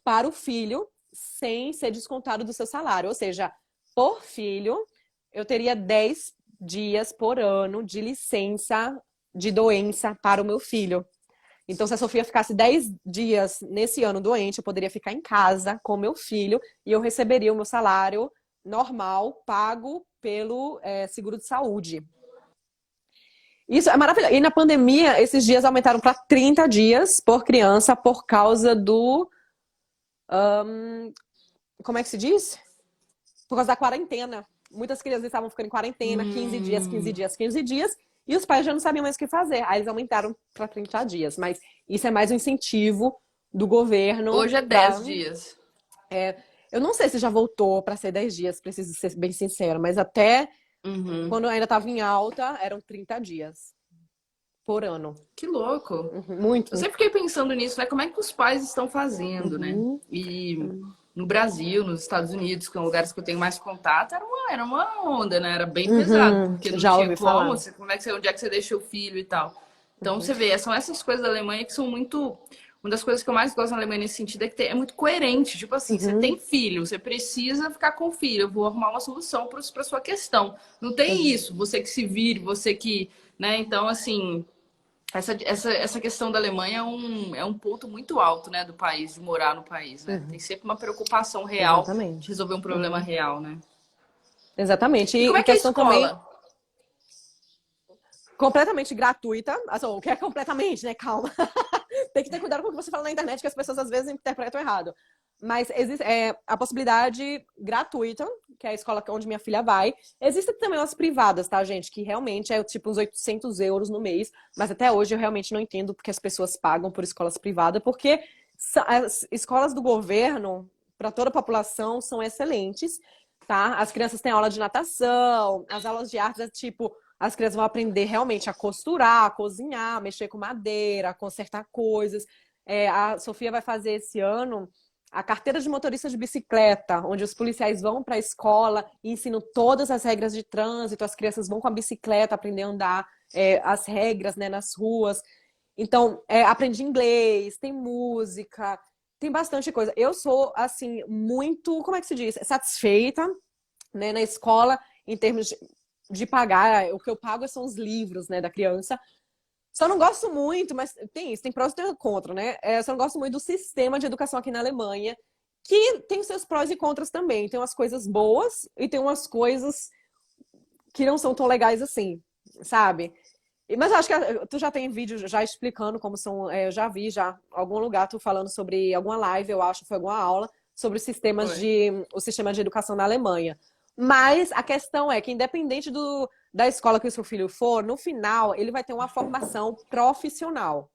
para o filho sem ser descontado do seu salário. Ou seja, por filho, eu teria 10 dias por ano de licença de doença para o meu filho. Então, se a Sofia ficasse 10 dias nesse ano doente, eu poderia ficar em casa com meu filho e eu receberia o meu salário normal, pago pelo seguro de saúde. Isso é maravilhoso. E na pandemia, esses dias aumentaram para 30 dias por criança por causa do. Como é que se diz? Por causa da quarentena. Muitas crianças estavam ficando em quarentena, 15 dias, 15 Hum. dias, 15 dias, e os pais já não sabiam mais o que fazer. Aí eles aumentaram para 30 dias. Mas isso é mais um incentivo do governo Hoje é para. 10 dias. Eu não sei se já voltou para ser 10 dias, preciso ser bem sincera, mas até Uhum. quando ainda estava em alta, eram 30 dias. por ano. Que louco. Muito, Eu muito. sempre fiquei pensando nisso, né? Como é que os pais estão fazendo, né? Uhum. E no Brasil, nos Estados Unidos, que são lugares que eu tenho mais contato, era uma onda, né? Era bem pesado, porque não Já tinha ouvi como, falar. como é que você, onde é que você deixa o filho e tal. Então, você vê, são essas coisas da Alemanha que são muito. Uma das coisas que eu mais gosto na Alemanha nesse sentido é que é muito coerente. Tipo assim, você tem Uhum. filho, você precisa ficar com o filho, eu vou arrumar uma solução para sua questão. Não tem Uhum. isso, você que se vire, você que. Né? Então, assim, essa questão da Alemanha é um ponto muito alto, né, do país, de morar no país, né? Tem Uhum. sempre uma preocupação real de Exatamente. resolver um problema Uhum. real, né? Exatamente. E como E é que é a questão também escola? completamente gratuita. Assim, o que é completamente, né? Calma. Tem que ter cuidado com o que você fala na internet, que as pessoas às vezes interpretam errado. Mas existe a possibilidade gratuita, que é a escola onde minha filha vai. Existem também umas privadas, tá, gente? Que realmente é tipo uns 800 euros no mês. Mas até hoje eu realmente não entendo porque as pessoas pagam por escolas privadas, porque as escolas do governo, para toda a população, são excelentes, tá? As crianças têm aula de natação, as aulas de artes é tipo as crianças vão aprender realmente a costurar, a cozinhar, mexer com madeira, a consertar coisas. A Sofia vai fazer esse ano a carteira de motorista de bicicleta, onde os policiais vão para a escola e ensinam todas as regras de trânsito. As crianças vão com a bicicleta aprender a andar as regras, né, nas ruas. Então, aprendi inglês, tem música, tem bastante coisa. Eu sou, assim, muito, como é que se diz? Satisfeita, né, na escola, em termos de pagar. O que eu pago são os livros, né, da criança. Só não gosto muito, mas tem isso, tem prós e tem contra, né? Só não gosto muito do sistema de educação aqui na Alemanha, que tem os seus prós e contras também. Tem umas coisas boas e tem umas coisas que não são tão legais assim, sabe? Mas eu acho que tu já tem vídeo já explicando como são. Eu já vi já algum lugar tu falando sobre alguma live, eu acho, foi alguma aula, sobre Foi. o sistema de educação na Alemanha. Mas a questão é que, independente da escola que o seu filho for, no final ele vai ter uma formação profissional.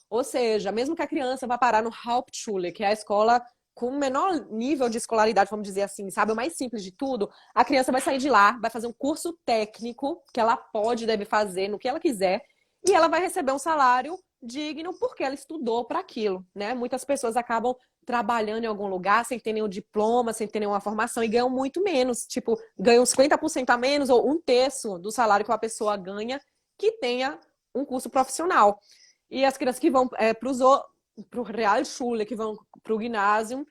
Ou seja, mesmo que a criança vá parar no Hauptschule, que é a escola com o menor nível de escolaridade, vamos dizer assim, sabe? O mais simples de tudo, a criança vai sair de lá, vai fazer um curso técnico que ela pode, deve fazer no que ela quiser, e ela vai receber um salário digno porque ela estudou para aquilo, né? Muitas pessoas acabam trabalhando em algum lugar sem ter nenhum diploma, sem ter nenhuma formação e ganham muito menos, tipo, ganham 50% a menos ou um terço do salário que uma pessoa ganha que tenha um curso profissional. E as crianças que vão para o Realschule, que vão para o ginásio,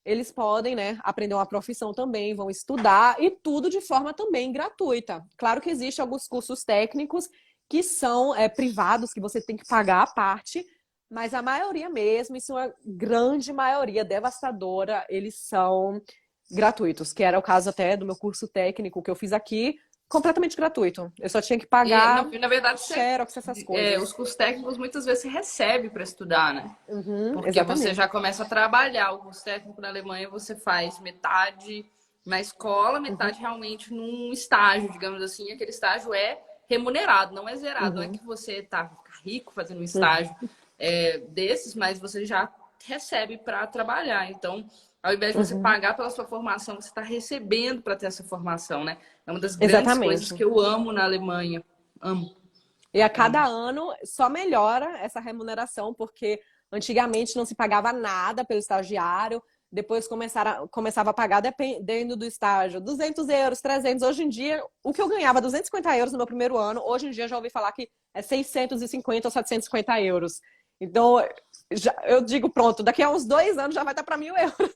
eles podem, né, aprender uma profissão também, vão estudar e tudo de forma também gratuita. Claro que existem alguns cursos técnicos que são privados, que você tem que pagar a parte, mas a maioria mesmo, isso é uma grande maioria devastadora, eles são gratuitos, que era o caso até do meu curso técnico que eu fiz aqui, completamente gratuito. Eu só tinha que pagar Na verdade, xerox, essas coisas. os cursos técnicos muitas vezes você recebe para estudar, né? Uhum, Porque você já exatamente. começa a trabalhar. O curso técnico na Alemanha você faz metade na escola, Uhum, metade realmente num estágio, digamos assim. Aquele estágio é remunerado, não é zerado. Não é uhum, que você tá rico fazendo um uhum, estágio desses, mas você já recebe para trabalhar. Então, ao invés de você uhum. pagar pela sua formação, você está recebendo para ter essa formação, né? É uma das grandes coisas Exatamente. que eu amo na Alemanha. Amo, E a cada amo. ano só melhora essa remuneração, porque antigamente não se pagava nada pelo estagiário, depois começava a pagar, dependendo do estágio, 200 euros, 300. Hoje em dia, o que eu ganhava 250 euros no meu primeiro ano, hoje em dia já ouvi falar que é 650 ou 750 euros. Então, eu digo, pronto, daqui a uns 2 anos já vai estar para 1.000 euros.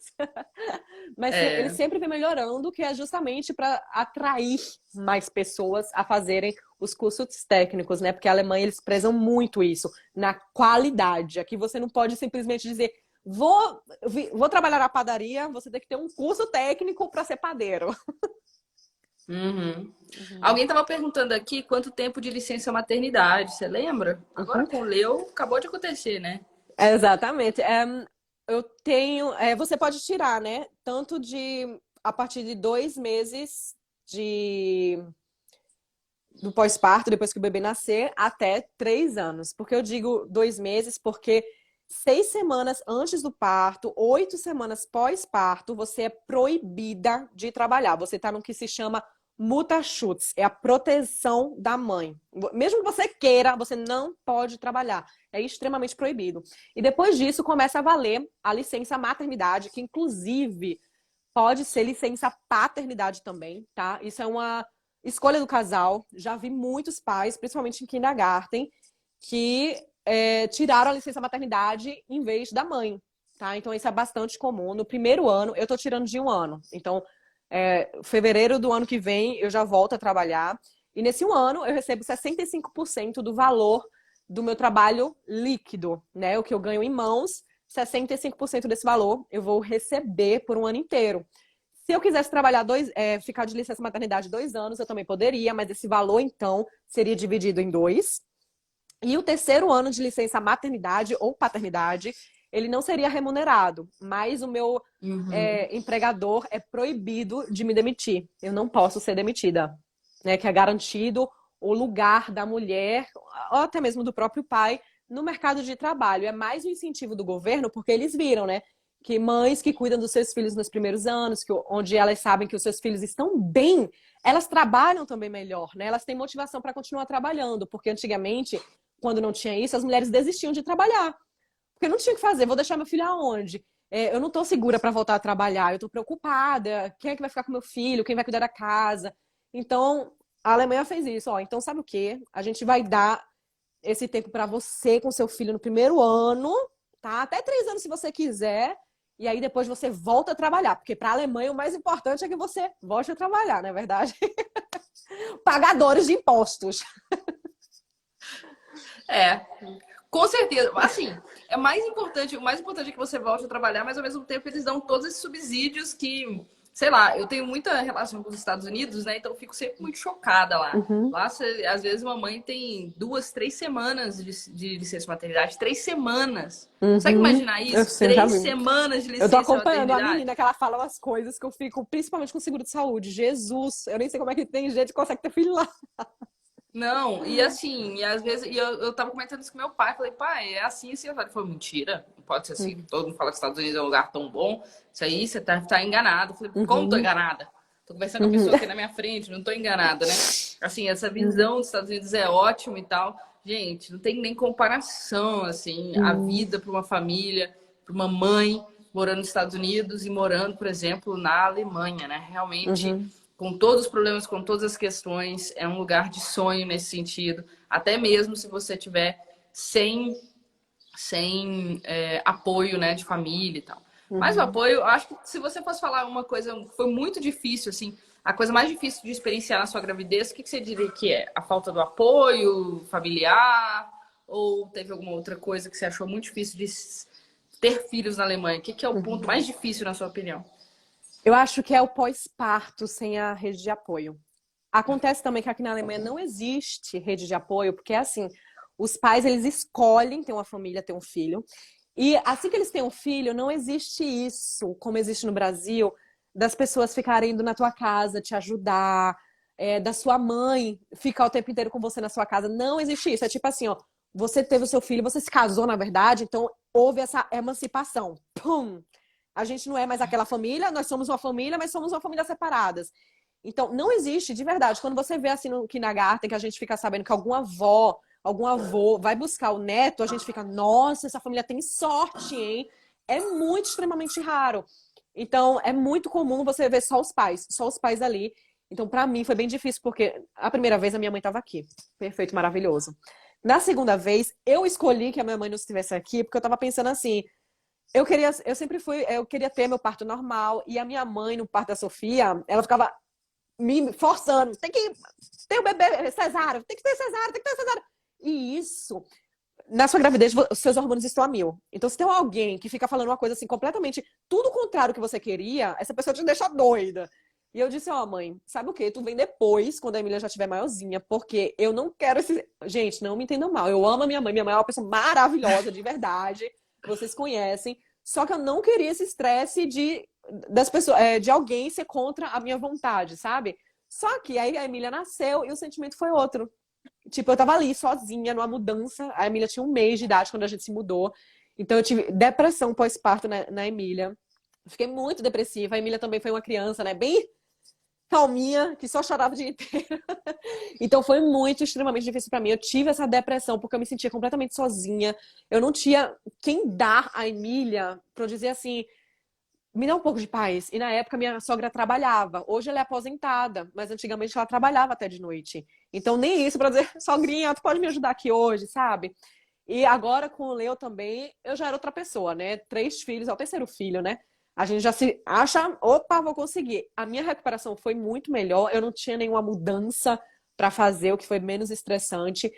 Mas ele É, sempre vem melhorando, que é justamente para atrair mais pessoas a fazerem os cursos técnicos, né? Porque a Alemanha eles prezam muito isso, na qualidade. Aqui você não pode simplesmente dizer, vou trabalhar na padaria, você tem que ter um curso técnico para ser padeiro. uhum. Uhum. Alguém estava perguntando aqui quanto tempo de licença maternidade, você lembra? Agora Uhum. com o Leo acabou de acontecer, né? Exatamente. Eu tenho. Você pode tirar, né? Tanto de a partir de 2 meses de do pós-parto, depois que o bebê nascer, até 3 anos. Porque eu digo 2 meses, porque 6 semanas antes do parto, 8 semanas pós-parto, você é proibida de trabalhar. Você está no que se chama Mutterschutz, é a proteção da mãe. Mesmo que você queira, você não pode trabalhar. É extremamente proibido. E depois disso, começa a valer a licença maternidade, que inclusive pode ser licença paternidade também, tá? Isso é uma escolha do casal. Já vi muitos pais, principalmente em kindergarten, que tiraram a licença maternidade em vez da mãe, tá? Então isso é bastante comum. No primeiro ano, eu tô tirando de 1 ano. Então, fevereiro do ano que vem, eu já volto a trabalhar. E nesse 1 ano, eu recebo 65% do valor do meu trabalho líquido, né? O que eu ganho em mãos, 65% desse valor eu vou receber por 1 ano inteiro. Se eu quisesse trabalhar ficar de licença maternidade 2 anos, eu também poderia, mas esse valor, então, seria dividido em 2. E o terceiro ano de licença maternidade ou paternidade, ele não seria remunerado, mas o meu empregador é proibido de me demitir. Eu não posso ser demitida, né? Que é garantido o lugar da mulher, ou até mesmo do próprio pai, no mercado de trabalho. É mais um incentivo do governo, porque eles viram, né? Que mães que cuidam dos seus filhos nos primeiros anos, onde elas sabem que os seus filhos estão bem, elas trabalham também melhor, né? Elas têm motivação para continuar trabalhando, porque antigamente, quando não tinha isso, as mulheres desistiam de trabalhar. Porque não tinha o que fazer, vou deixar meu filho aonde? Eu não estou segura para voltar a trabalhar, eu estou preocupada. Quem é que vai ficar com meu filho? Quem vai cuidar da casa? Então, a Alemanha fez isso. Ó, então, sabe o quê? A gente vai dar esse tempo para você com seu filho no primeiro ano, tá? Até 3 anos se você quiser. E aí depois você volta a trabalhar. Porque para a Alemanha o mais importante é que você volte a trabalhar, não é verdade? Pagadores de impostos. Com certeza. Assim, o mais importante é que você volte a trabalhar, mas ao mesmo tempo eles dão todos esses subsídios que, sei lá, eu tenho muita relação com os Estados Unidos, né? Então eu fico sempre muito chocada lá. Lá, às vezes, uma mãe tem 2, 3 semanas de licença maternidade. 3 semanas. Consegue imaginar isso? 3 semanas de Eu tô licença acompanhando a maternidade? menina que ela fala umas coisas que eu fico, principalmente com seguro de saúde. Jesus, eu nem sei como é que tem gente que consegue ter filho lá. Não, e assim, e às vezes, eu tava comentando isso com meu pai, falei, pai, é assim, assim, ele falou, mentira, não pode ser assim, todo mundo fala que os Estados Unidos é um lugar tão bom, isso aí você tá enganado. Eu falei, como tô enganada? Tô conversando com a pessoa aqui na minha frente, não tô enganada, né? Assim, essa visão dos Estados Unidos é ótima e tal. Gente, não tem nem comparação, assim, a vida para uma família, para uma mãe morando nos Estados Unidos e morando, por exemplo, na Alemanha, né? Realmente com todos os problemas, com todas as questões, é um lugar de sonho nesse sentido. Até mesmo se você tiver sem apoio, né, de família e tal. Mas o apoio, eu acho que se você fosse falar uma coisa que foi muito difícil, assim, a coisa mais difícil de experienciar na sua gravidez, o que você diria que é? A falta do apoio familiar? Ou teve alguma outra coisa que você achou muito difícil de ter filhos na Alemanha? O que é o ponto mais difícil, na sua opinião? Eu acho que é o pós-parto sem a rede de apoio. Acontece também que aqui na Alemanha não existe rede de apoio, porque assim, os pais eles escolhem ter uma família, ter um filho. E assim que eles têm um filho, não existe isso, como existe no Brasil, das pessoas ficarem indo na tua casa, te ajudar, da sua mãe ficar o tempo inteiro com você na sua casa. Não existe isso. É tipo assim, ó, você teve o seu filho, você se casou, na verdade, então houve essa emancipação. Pum! A gente não é mais aquela família, nós somos uma família, mas somos uma família separadas. Então, não existe, de verdade. Quando você vê assim no kindergarten, que a gente fica sabendo que alguma avó, algum avô vai buscar o neto, a gente fica, nossa, essa família tem sorte, hein? É muito, extremamente raro. Então, é muito comum você ver só os pais ali. Então, pra mim, foi bem difícil, porque a primeira vez a minha mãe estava aqui. Perfeito, maravilhoso. Na segunda vez, eu escolhi que a minha mãe não estivesse aqui, porque eu tava pensando assim, eu queria ter meu parto normal, e a minha mãe, no parto da Sofia, ela ficava me forçando, tem que ter o bebê cesárea, tem que ter cesárea, tem que ter cesárea. E isso, na sua gravidez, os seus hormônios estão a mil. Então, se tem alguém que fica falando uma coisa assim, completamente, tudo o contrário que você queria, essa pessoa te deixa doida. E eu disse, ó, mãe, sabe o quê? Tu vem depois, quando a Emília já estiver maiorzinha, porque eu não quero esse... Gente, não me entendam mal, eu amo a minha mãe é uma pessoa maravilhosa, de verdade, vocês conhecem, só que eu não queria esse estresse das pessoas, de alguém ser contra a minha vontade, sabe? Só que aí a Emília nasceu e o sentimento foi outro. Tipo, eu tava ali sozinha numa mudança. A Emília tinha 1 mês de idade quando a gente se mudou. Então eu tive depressão pós-parto na Emília. Fiquei muito depressiva. A Emília também foi uma criança, né? Bem calminha, que só chorava o dia inteiro. Então foi muito, extremamente difícil pra mim. Eu tive essa depressão porque eu me sentia completamente sozinha. Eu não tinha quem dar a Emília pra eu dizer assim, me dá um pouco de paz. E na época minha sogra trabalhava. Hoje ela é aposentada, mas antigamente ela trabalhava até de noite. Então nem isso pra dizer, sogrinha, tu pode me ajudar aqui hoje, sabe? E agora com o Leo também, eu já era outra pessoa, né? 3 filhos, é o terceiro filho, né? A gente já se acha, opa, vou conseguir. A minha recuperação foi muito melhor, eu não tinha nenhuma mudança para fazer, o que foi menos estressante,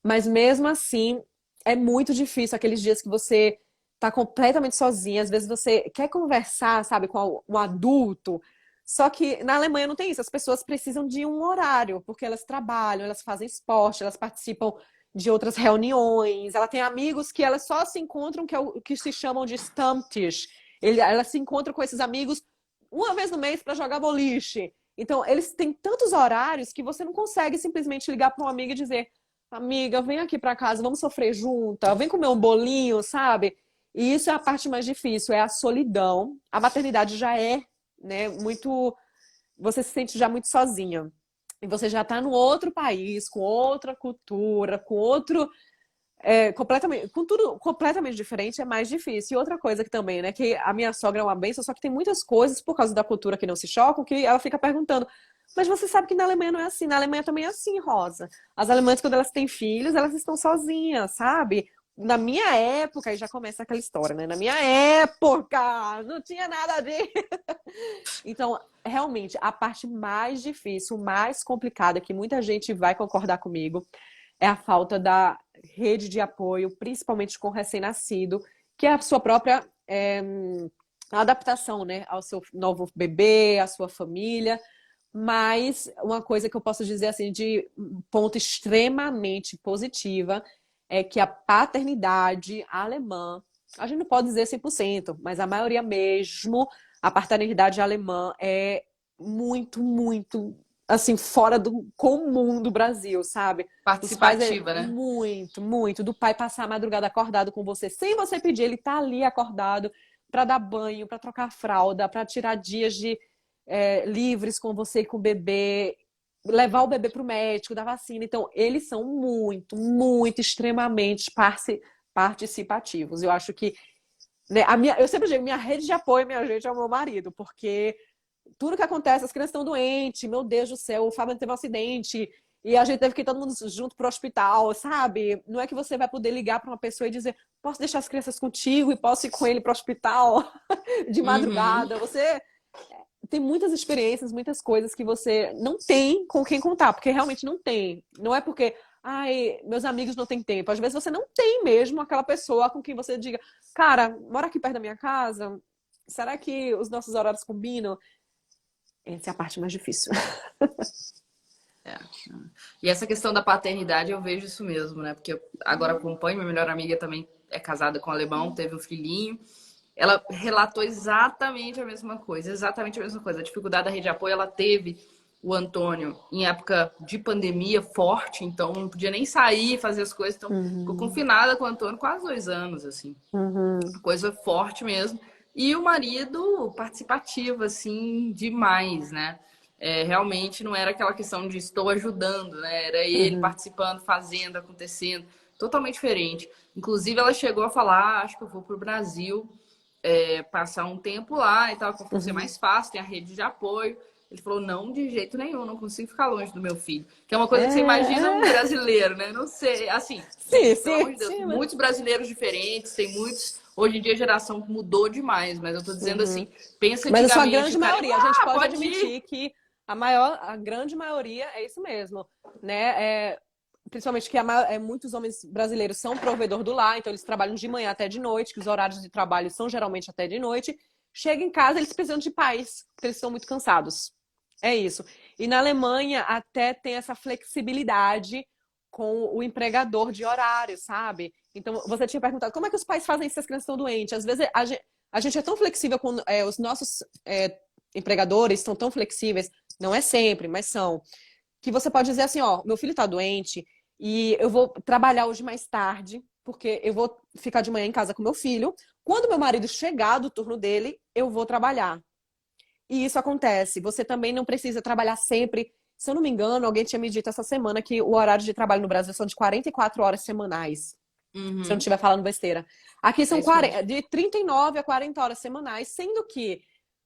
mas mesmo assim é muito difícil aqueles dias que você tá completamente sozinha, às vezes você quer conversar, sabe, com um adulto, só que na Alemanha não tem isso, as pessoas precisam de um horário, porque elas trabalham, elas fazem esporte, elas participam de outras reuniões, ela tem amigos que elas só se encontram, que é o que se chamam de Stammtisch. Ela se encontra com esses amigos uma vez no mês para jogar boliche. Então, eles têm tantos horários que você não consegue simplesmente ligar para um amigo e dizer: amiga, vem aqui para casa, vamos sofrer junta, vem comer um bolinho, sabe? E isso é a parte mais difícil, é a solidão. A maternidade já é, né, muito. Você se sente já muito sozinha. E você já está no outro país, com outra cultura, com outro. Completamente, com tudo completamente diferente, é mais difícil. E outra coisa que também, né, que a minha sogra é uma bênção, só que tem muitas coisas, por causa da cultura que não se chocam, que ela fica perguntando. Mas você sabe que na Alemanha não é assim. Na Alemanha também é assim, Rosa. As alemãs, quando elas têm filhos, elas estão sozinhas, sabe? Na minha época, aí já começa aquela história, né? Na minha época, não tinha nada de. Então, realmente, a parte mais difícil, mais complicada, que muita gente vai concordar comigo, é a falta da rede de apoio, principalmente com o recém-nascido, que é a sua própria adaptação, né, ao seu novo bebê, à sua família. Mas uma coisa que eu posso dizer assim de ponto extremamente positiva é que a paternidade alemã, a gente não pode dizer 100%, mas a maioria mesmo, a paternidade alemã é muito, muito assim, fora do comum do Brasil, sabe? Os pais é Participativa, né? muito, muito. Do pai passar a madrugada acordado com você, sem você pedir, ele tá ali acordado para dar banho, para trocar fralda, para tirar dias de livres com você e com o bebê, levar o bebê para o médico, dar vacina. Então, eles são muito, muito, extremamente participativos. Eu acho que, né, eu sempre digo, minha rede de apoio, minha gente, é o meu marido, porque tudo que acontece, as crianças estão doentes, meu Deus do céu, o Fábio teve um acidente e a gente teve que ir todo mundo junto pro hospital, sabe? Não é que você vai poder ligar para uma pessoa e dizer, posso deixar as crianças contigo e posso ir com ele pro hospital de Uhum. madrugada. Você tem muitas experiências, muitas coisas que você não tem com quem contar, porque realmente não tem. Não é porque, ai, meus amigos não têm tempo. Às vezes você não tem mesmo aquela pessoa com quem você diga, cara, mora aqui perto da minha casa, será que os nossos horários combinam? Essa é a parte mais difícil. É. E essa questão da paternidade, eu vejo isso mesmo, né? Porque eu agora acompanho, minha melhor amiga também é casada com um alemão, teve um filhinho. Ela relatou exatamente a mesma coisa, exatamente a mesma coisa. A dificuldade da rede de apoio, ela teve o Antônio em época de pandemia forte, então não podia nem sair, fazer as coisas, então ficou Uhum, confinada com o Antônio quase 2 anos, assim. uhum, Coisa forte mesmo. E o marido participativo, assim, demais, né? Realmente não era aquela questão de estou ajudando, né? Era ele uhum, participando, fazendo, acontecendo. Totalmente diferente. Inclusive, ela chegou a falar, acho que eu vou pro Brasil, passar um tempo lá e tal, que fosse ser uhum. mais fácil, tem a rede de apoio. Ele falou, não, de jeito nenhum, não consigo ficar longe do meu filho. Que é uma coisa que você imagina um É. brasileiro, né? Não sei, assim, Sim, gente, pelo sim, amor de Deus, sim, mas... muitos brasileiros diferentes, tem muitos. Hoje em dia a geração mudou demais, mas eu tô dizendo Uhum. assim, pensa Mas a sua antigamente, grande o cara ia maioria, a gente lá, pode pode ir. admitir que a grande maioria é isso mesmo, né? Principalmente que muitos homens brasileiros são provedor do lar, então eles trabalham de manhã até de noite, que os horários de trabalho são geralmente até de noite. Chega em casa, eles precisam de paz, porque eles estão muito cansados. É isso. E na Alemanha até tem essa flexibilidade com o empregador de horário, sabe? Então, você tinha perguntado como é que os pais fazem se as crianças estão doentes? Às vezes a gente é tão flexível com os nossos empregadores, estão tão flexíveis, não é sempre, mas são, que você pode dizer assim, ó, meu filho tá doente e eu vou trabalhar hoje mais tarde, porque eu vou ficar de manhã em casa com meu filho. Quando meu marido chegar do turno dele, eu vou trabalhar. E isso acontece. Você também não precisa trabalhar sempre. Se eu não me engano, alguém tinha me dito essa semana que o horário de trabalho no Brasil são de 44 horas semanais. Se eu não Uhum. estiver falando besteira. Aqui É são isso mesmo. de 39 a 40 horas semanais, sendo que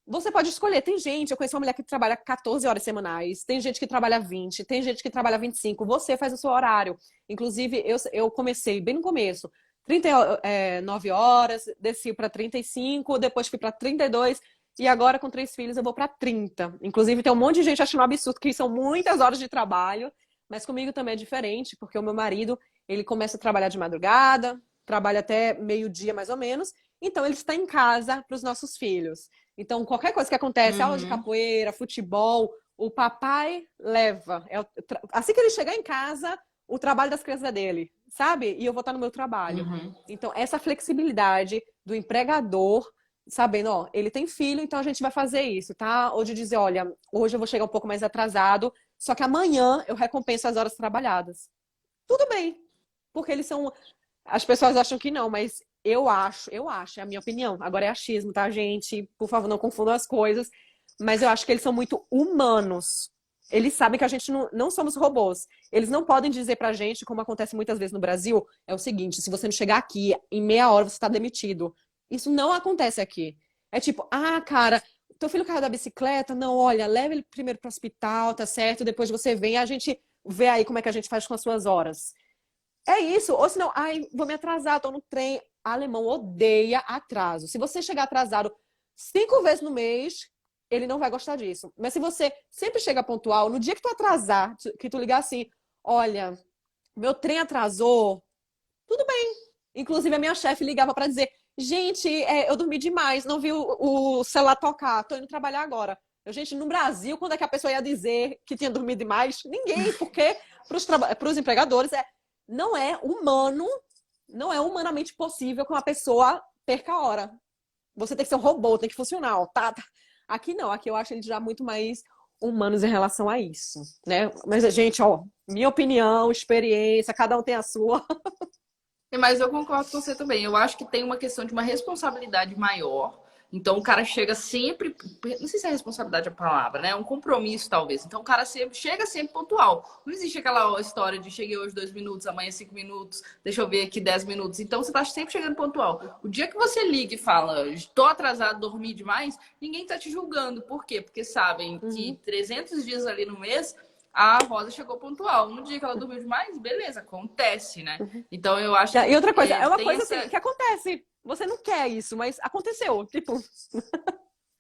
você pode escolher. Tem gente, eu conheço uma mulher que trabalha 14 horas semanais, tem gente que trabalha 20, tem gente que trabalha 25. Você faz o seu horário. Inclusive, eu comecei bem no começo, 39 horas, desci para 35, depois fui para 32, e agora com 3 filhos eu vou para 30. Inclusive, tem um monte de gente achando um absurdo que são muitas horas de trabalho, mas comigo também é diferente, porque o meu marido, ele começa a trabalhar de madrugada, trabalha até meio-dia mais ou menos, então ele está em casa para os nossos filhos. Então, qualquer coisa que acontece, aula de Uhum. capoeira, futebol, o papai leva. Assim que ele chegar em casa, o trabalho das crianças é dele, sabe? E eu vou estar no meu trabalho. Uhum. Então, essa flexibilidade do empregador, sabendo, ó, ele tem filho, então a gente vai fazer isso, tá? Ou de dizer, olha, hoje eu vou chegar um pouco mais atrasado, só que amanhã eu recompenso as horas trabalhadas. Tudo bem, porque eles são. As pessoas acham que não, mas é a minha opinião. Agora é achismo, tá, gente? Por favor, não confundam as coisas. Mas eu acho que eles são muito humanos. Eles sabem que a gente não somos robôs. Eles não podem dizer pra gente, como acontece muitas vezes no Brasil, é o seguinte: se você não chegar aqui em meia hora, você tá demitido. Isso não acontece aqui. É tipo, ah, cara, teu filho caiu da bicicleta? Não, olha, leva ele primeiro pro hospital, tá certo? Depois você vem, a gente vê aí como é que a gente faz com as suas horas. É isso. Ou senão, ai, vou me atrasar, tô no trem. Alemão odeia atraso. Se você chegar atrasado 5 vezes no mês, ele não vai gostar disso. Mas se você sempre chega pontual, no dia que tu atrasar, que tu ligar assim, olha, meu trem atrasou, tudo bem. Inclusive, a minha chefe ligava pra dizer, gente, eu dormi demais, não vi o celular tocar, tô indo trabalhar agora. Gente, no Brasil, quando é que a pessoa ia dizer que tinha dormido demais? Ninguém, porque para os empregadores não é humano, não é humanamente possível que uma pessoa perca a hora. Você tem que ser um robô, tem que funcionar, ó, tá? Aqui não, aqui eu acho eles já muito mais humanos em relação a isso, né? Mas, gente, ó, minha opinião, experiência, cada um tem a sua. Mas eu concordo com você também. Eu acho que tem uma questão de uma responsabilidade maior. Então o cara chega sempre, não sei se é responsabilidade a palavra, né? É um compromisso talvez. Então o cara sempre chega sempre pontual. Não existe aquela história de cheguei hoje 2 minutos, amanhã 5 minutos, deixa eu ver aqui 10 minutos. Então você tá sempre chegando pontual. O dia que você liga e fala, tô atrasado, dormi demais, ninguém tá te julgando. Por quê? Porque sabem Uhum. que 300 dias ali no mês a Rosa chegou pontual. No dia que ela dormiu demais, beleza, acontece, né? Então eu acho E que outra coisa, é uma tem coisa essa. assim, que acontece. Você não quer isso, mas aconteceu. Tipo,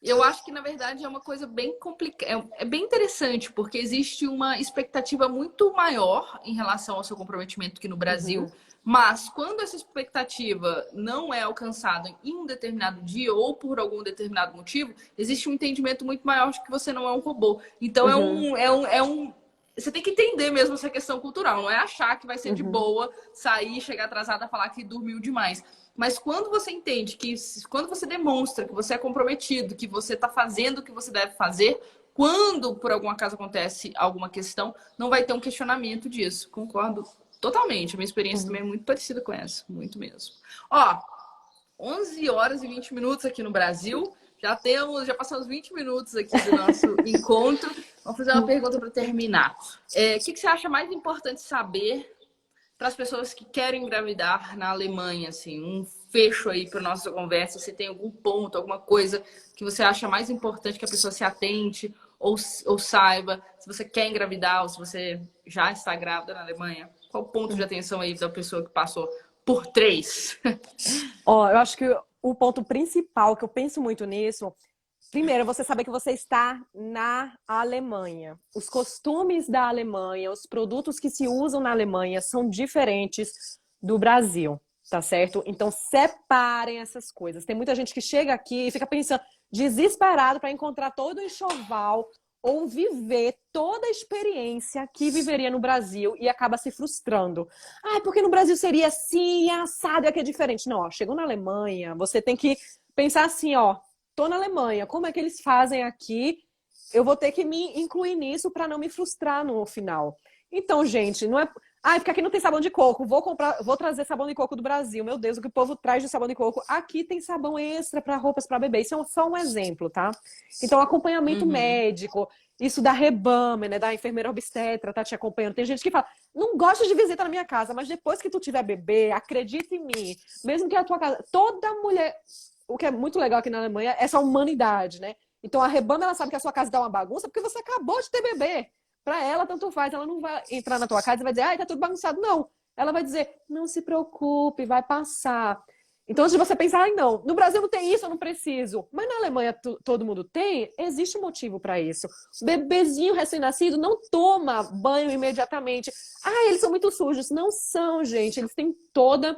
Eu acho que na verdade é uma coisa bem complicada, é bem interessante, porque existe uma expectativa muito maior em relação ao seu comprometimento aqui no Brasil, uhum, mas quando essa expectativa não é alcançada em um determinado dia ou por algum determinado motivo, existe um entendimento muito maior de que você não é um robô. Então uhum, você tem que entender mesmo essa questão cultural, não é achar que vai ser de uhum, boa sair, chegar atrasada, falar que dormiu demais. Mas quando você entende que, quando você demonstra que você é comprometido, que você está fazendo o que você deve fazer, quando por algum acaso acontece alguma questão, não vai ter um questionamento disso. Concordo totalmente. A minha experiência também uhum. é muito parecida com essa, muito mesmo. Ó, 11 horas e 20 minutos aqui no Brasil. Já passamos 20 minutos aqui do nosso encontro. Vamos fazer uma pergunta para terminar. O que você acha mais importante saber para as pessoas que querem engravidar na Alemanha, assim, um fecho aí para nossa conversa, se tem algum ponto, alguma coisa que você acha mais importante que a pessoa se atente ou saiba, se você quer engravidar ou se você já está grávida na Alemanha, qual o ponto de atenção aí da pessoa que passou por três? Ó, eu acho que o ponto principal que eu penso muito nisso, primeiro, é você saber que você está na Alemanha. Os costumes da Alemanha, os produtos que se usam na Alemanha são diferentes do Brasil, tá certo? Então, separem essas coisas. Tem muita gente que chega aqui e fica pensando, desesperado para encontrar todo o enxoval ou viver toda a experiência que viveria no Brasil e acaba se frustrando. Ah, porque no Brasil seria assim, assado, e aqui é diferente. Não, ó, chegou na Alemanha, você tem que pensar assim, ó, tô na Alemanha, como é que eles fazem aqui? Eu vou ter que me incluir nisso para não me frustrar no final. Então, gente, não é. Ai, porque aqui não tem sabão de coco. Vou trazer sabão de coco do Brasil. Meu Deus, o que o povo traz de sabão de coco? Aqui tem sabão extra para roupas para bebê. Isso é só um exemplo, tá? Então, acompanhamento Uhum. médico, isso da Rebame, né? Da enfermeira obstetra, tá te acompanhando. Tem gente que fala, não gosto de visita na minha casa, mas depois que tu tiver bebê, acredita em mim. Mesmo que a tua casa, toda mulher, o que é muito legal aqui na Alemanha, é essa humanidade, né? Então a Rebame, ela sabe que a sua casa dá uma bagunça porque você acabou de ter bebê. Para ela, tanto faz. Ela não vai entrar na tua casa e vai dizer, ai, tá tudo bagunçado. Não. Ela vai dizer, não se preocupe, vai passar. Então, antes de você pensar, ai, não, no Brasil não tem isso, eu não preciso. Mas na Alemanha todo mundo tem, existe um motivo para isso. O bebezinho recém-nascido não toma banho imediatamente. Ah, eles são muito sujos. Não são, gente. Eles têm toda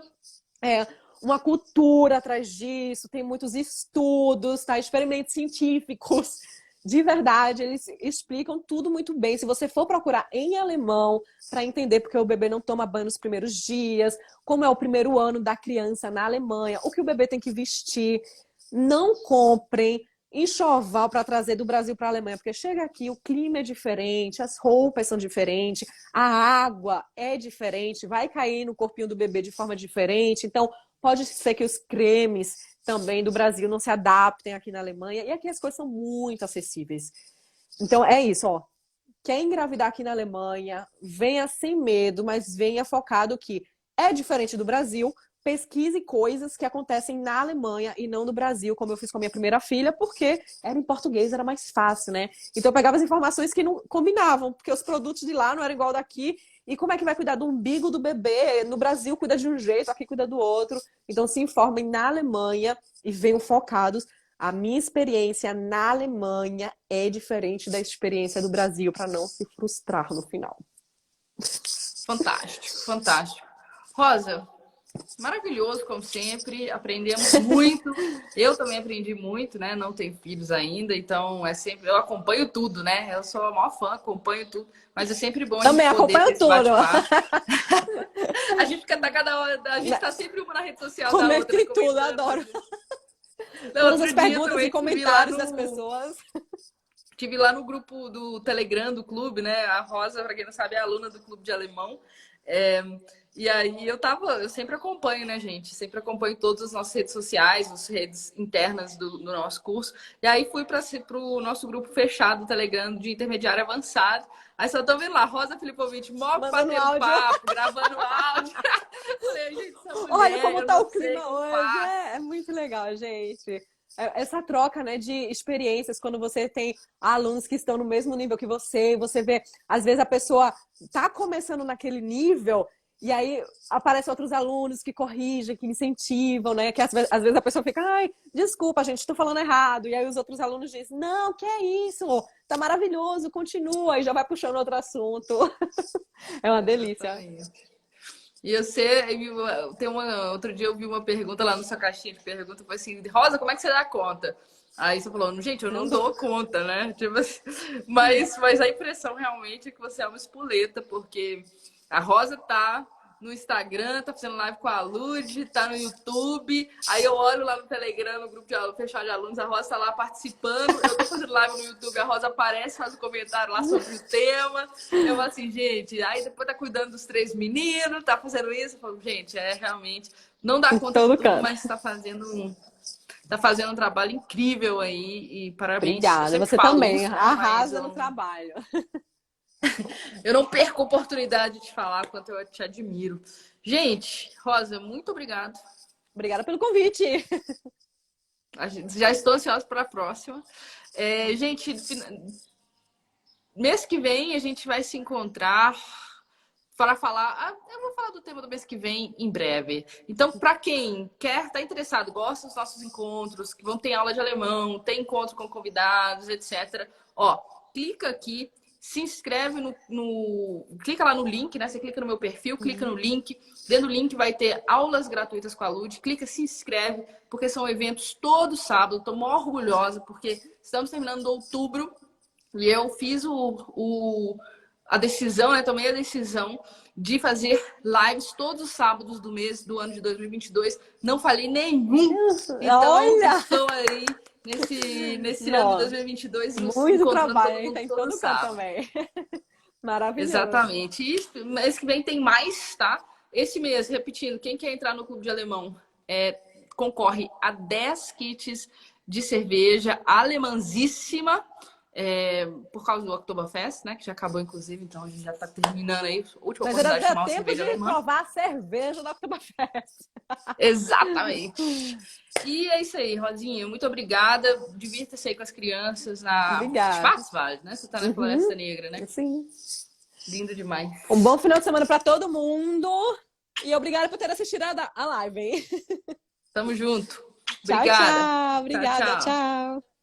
uma cultura atrás disso, tem muitos estudos, tá? Experimentos científicos. De verdade, eles explicam tudo muito bem. Se você for procurar em alemão para entender porque o bebê não toma banho nos primeiros dias, como é o primeiro ano da criança na Alemanha, o que o bebê tem que vestir, não comprem enxoval para trazer do Brasil para a Alemanha, porque chega aqui, o clima é diferente, as roupas são diferentes, a água é diferente, vai cair no corpinho do bebê de forma diferente. Então, pode ser que os cremes também do Brasil não se adaptem aqui na Alemanha. E aqui as coisas são muito acessíveis. Então é isso, ó. Quer engravidar aqui na Alemanha, venha sem medo, mas venha focado que é diferente do Brasil. Pesquise coisas que acontecem na Alemanha e não no Brasil, como eu fiz com a minha primeira filha, porque era em português, era mais fácil, né? Então eu pegava as informações que não combinavam, porque os produtos de lá não eram igual daqui. E como é que vai cuidar do umbigo do bebê? No Brasil cuida de um jeito, aqui cuida do outro. Então se informem na Alemanha e venham focados. A minha experiência na Alemanha é diferente da experiência do Brasil, para não se frustrar no final. Fantástico, fantástico. Rosa, maravilhoso, como sempre. Aprendemos muito. Eu também aprendi muito, né? Não tenho filhos ainda, então é sempre. Eu acompanho tudo, né? Eu sou a maior fã, acompanho tudo. Mas é sempre bom a gente Também poder ter acompanho esse tudo. bate-papo. A gente fica cada hora, a gente tá sempre uma na rede social da Comento outra, em tudo, comentando. adoro. No Todas outro as dia perguntas e também tive lá comentários das no. pessoas. Tive lá no grupo do Telegram do clube, né? A Rosa, para quem não sabe, é aluna do clube de alemão. É, e aí eu sempre acompanho, né, gente? Sempre acompanho todas as nossas redes sociais, as redes internas do nosso curso. E aí fui para o nosso grupo fechado do Telegram de intermediário avançado. Aí só estão vendo lá, Rosa Filipovic, mó Mandando batendo áudio. papo, gravando áudio. Falei, gente, essa Olha mulher, como eu tá não o sei clima como hoje. faz. É muito legal, gente. Essa troca, né, de experiências, quando você tem alunos que estão no mesmo nível que você vê, às vezes a pessoa tá começando naquele nível, e aí aparecem outros alunos que corrigem, que incentivam, né? Que às vezes a pessoa fica, ai, desculpa, gente, estou falando errado. E aí os outros alunos dizem, não, que é isso? Tá maravilhoso, continua, e já vai puxando outro assunto. É uma delícia. Exatamente. E você, outro dia eu vi uma pergunta lá na sua caixinha de perguntas, foi assim, Rosa, como é que você dá conta? Aí você falou, gente, eu não Não dou. dou conta, né? Tipo assim, mas a impressão realmente é que você é uma espoleta, porque a Rosa tá no Instagram, tá fazendo live com a Lud, tá no YouTube, aí eu olho lá no Telegram, no grupo fechado de alunos, a Rosa tá lá participando, eu tô fazendo live no YouTube, a Rosa aparece, faz um comentário lá sobre o tema, eu falo assim, gente, aí depois tá cuidando dos 3 meninos, tá fazendo isso, eu falo, gente, realmente, não dá Em conta de todo tudo, canto. mas tá fazendo um trabalho incrível aí, e parabéns, eu Obrigada. sempre Você falo também isso, né, mas arrasa no trabalho. eu não perco a oportunidade de falar quanto eu te admiro. Gente, Rosa, muito obrigado. Obrigada pelo convite. Já estou ansiosa para a próxima. Gente, mês que vem a gente vai se encontrar para falar. Eu vou falar do tema do mês que vem em breve. Então, para quem quer, tá interessado, gosta dos nossos encontros, que vão ter aula de alemão, tem encontro com convidados, etc. Ó, clica aqui, se inscreve clica lá no link, né? Você clica no meu perfil, clica no link. Dentro do link vai ter aulas gratuitas com a Lud. Clica, se inscreve, porque são eventos todo sábado. Estou mó orgulhosa, porque estamos terminando outubro e eu fiz a decisão, né? Tomei a decisão de fazer lives todos os sábados do mês do ano de 2022. Não falei nenhum. Então, Olha! estou aí nesse ano de Nossa, 2022 muito encontrando todo trabalho, hein? mundo Tá em todo todo canto sábado. também. Maravilhoso. Exatamente. E mês que vem tem mais, tá? Esse mês, repetindo, quem quer entrar no Clube de Alemão concorre a 10 kits de cerveja alemãzíssima, por causa do Oktoberfest, né? Que já acabou, inclusive, então a gente já tá terminando aí. Última Mas ainda oportunidade de dá tomar uma tempo cerveja de alemã. provar a cerveja da Oktoberfest. Exatamente. E é isso aí, Rosinha. Muito obrigada. Divirta-se aí com as crianças na Obrigada. Schwarzwald, né? Você tá na Floresta Negra, né? Sim. Lindo demais. Um bom final de semana para todo mundo. E obrigada por ter assistido a live, hein? Tamo junto. Tchau, Obrigada. tchau. Tchau, Obrigada, tchau. tchau.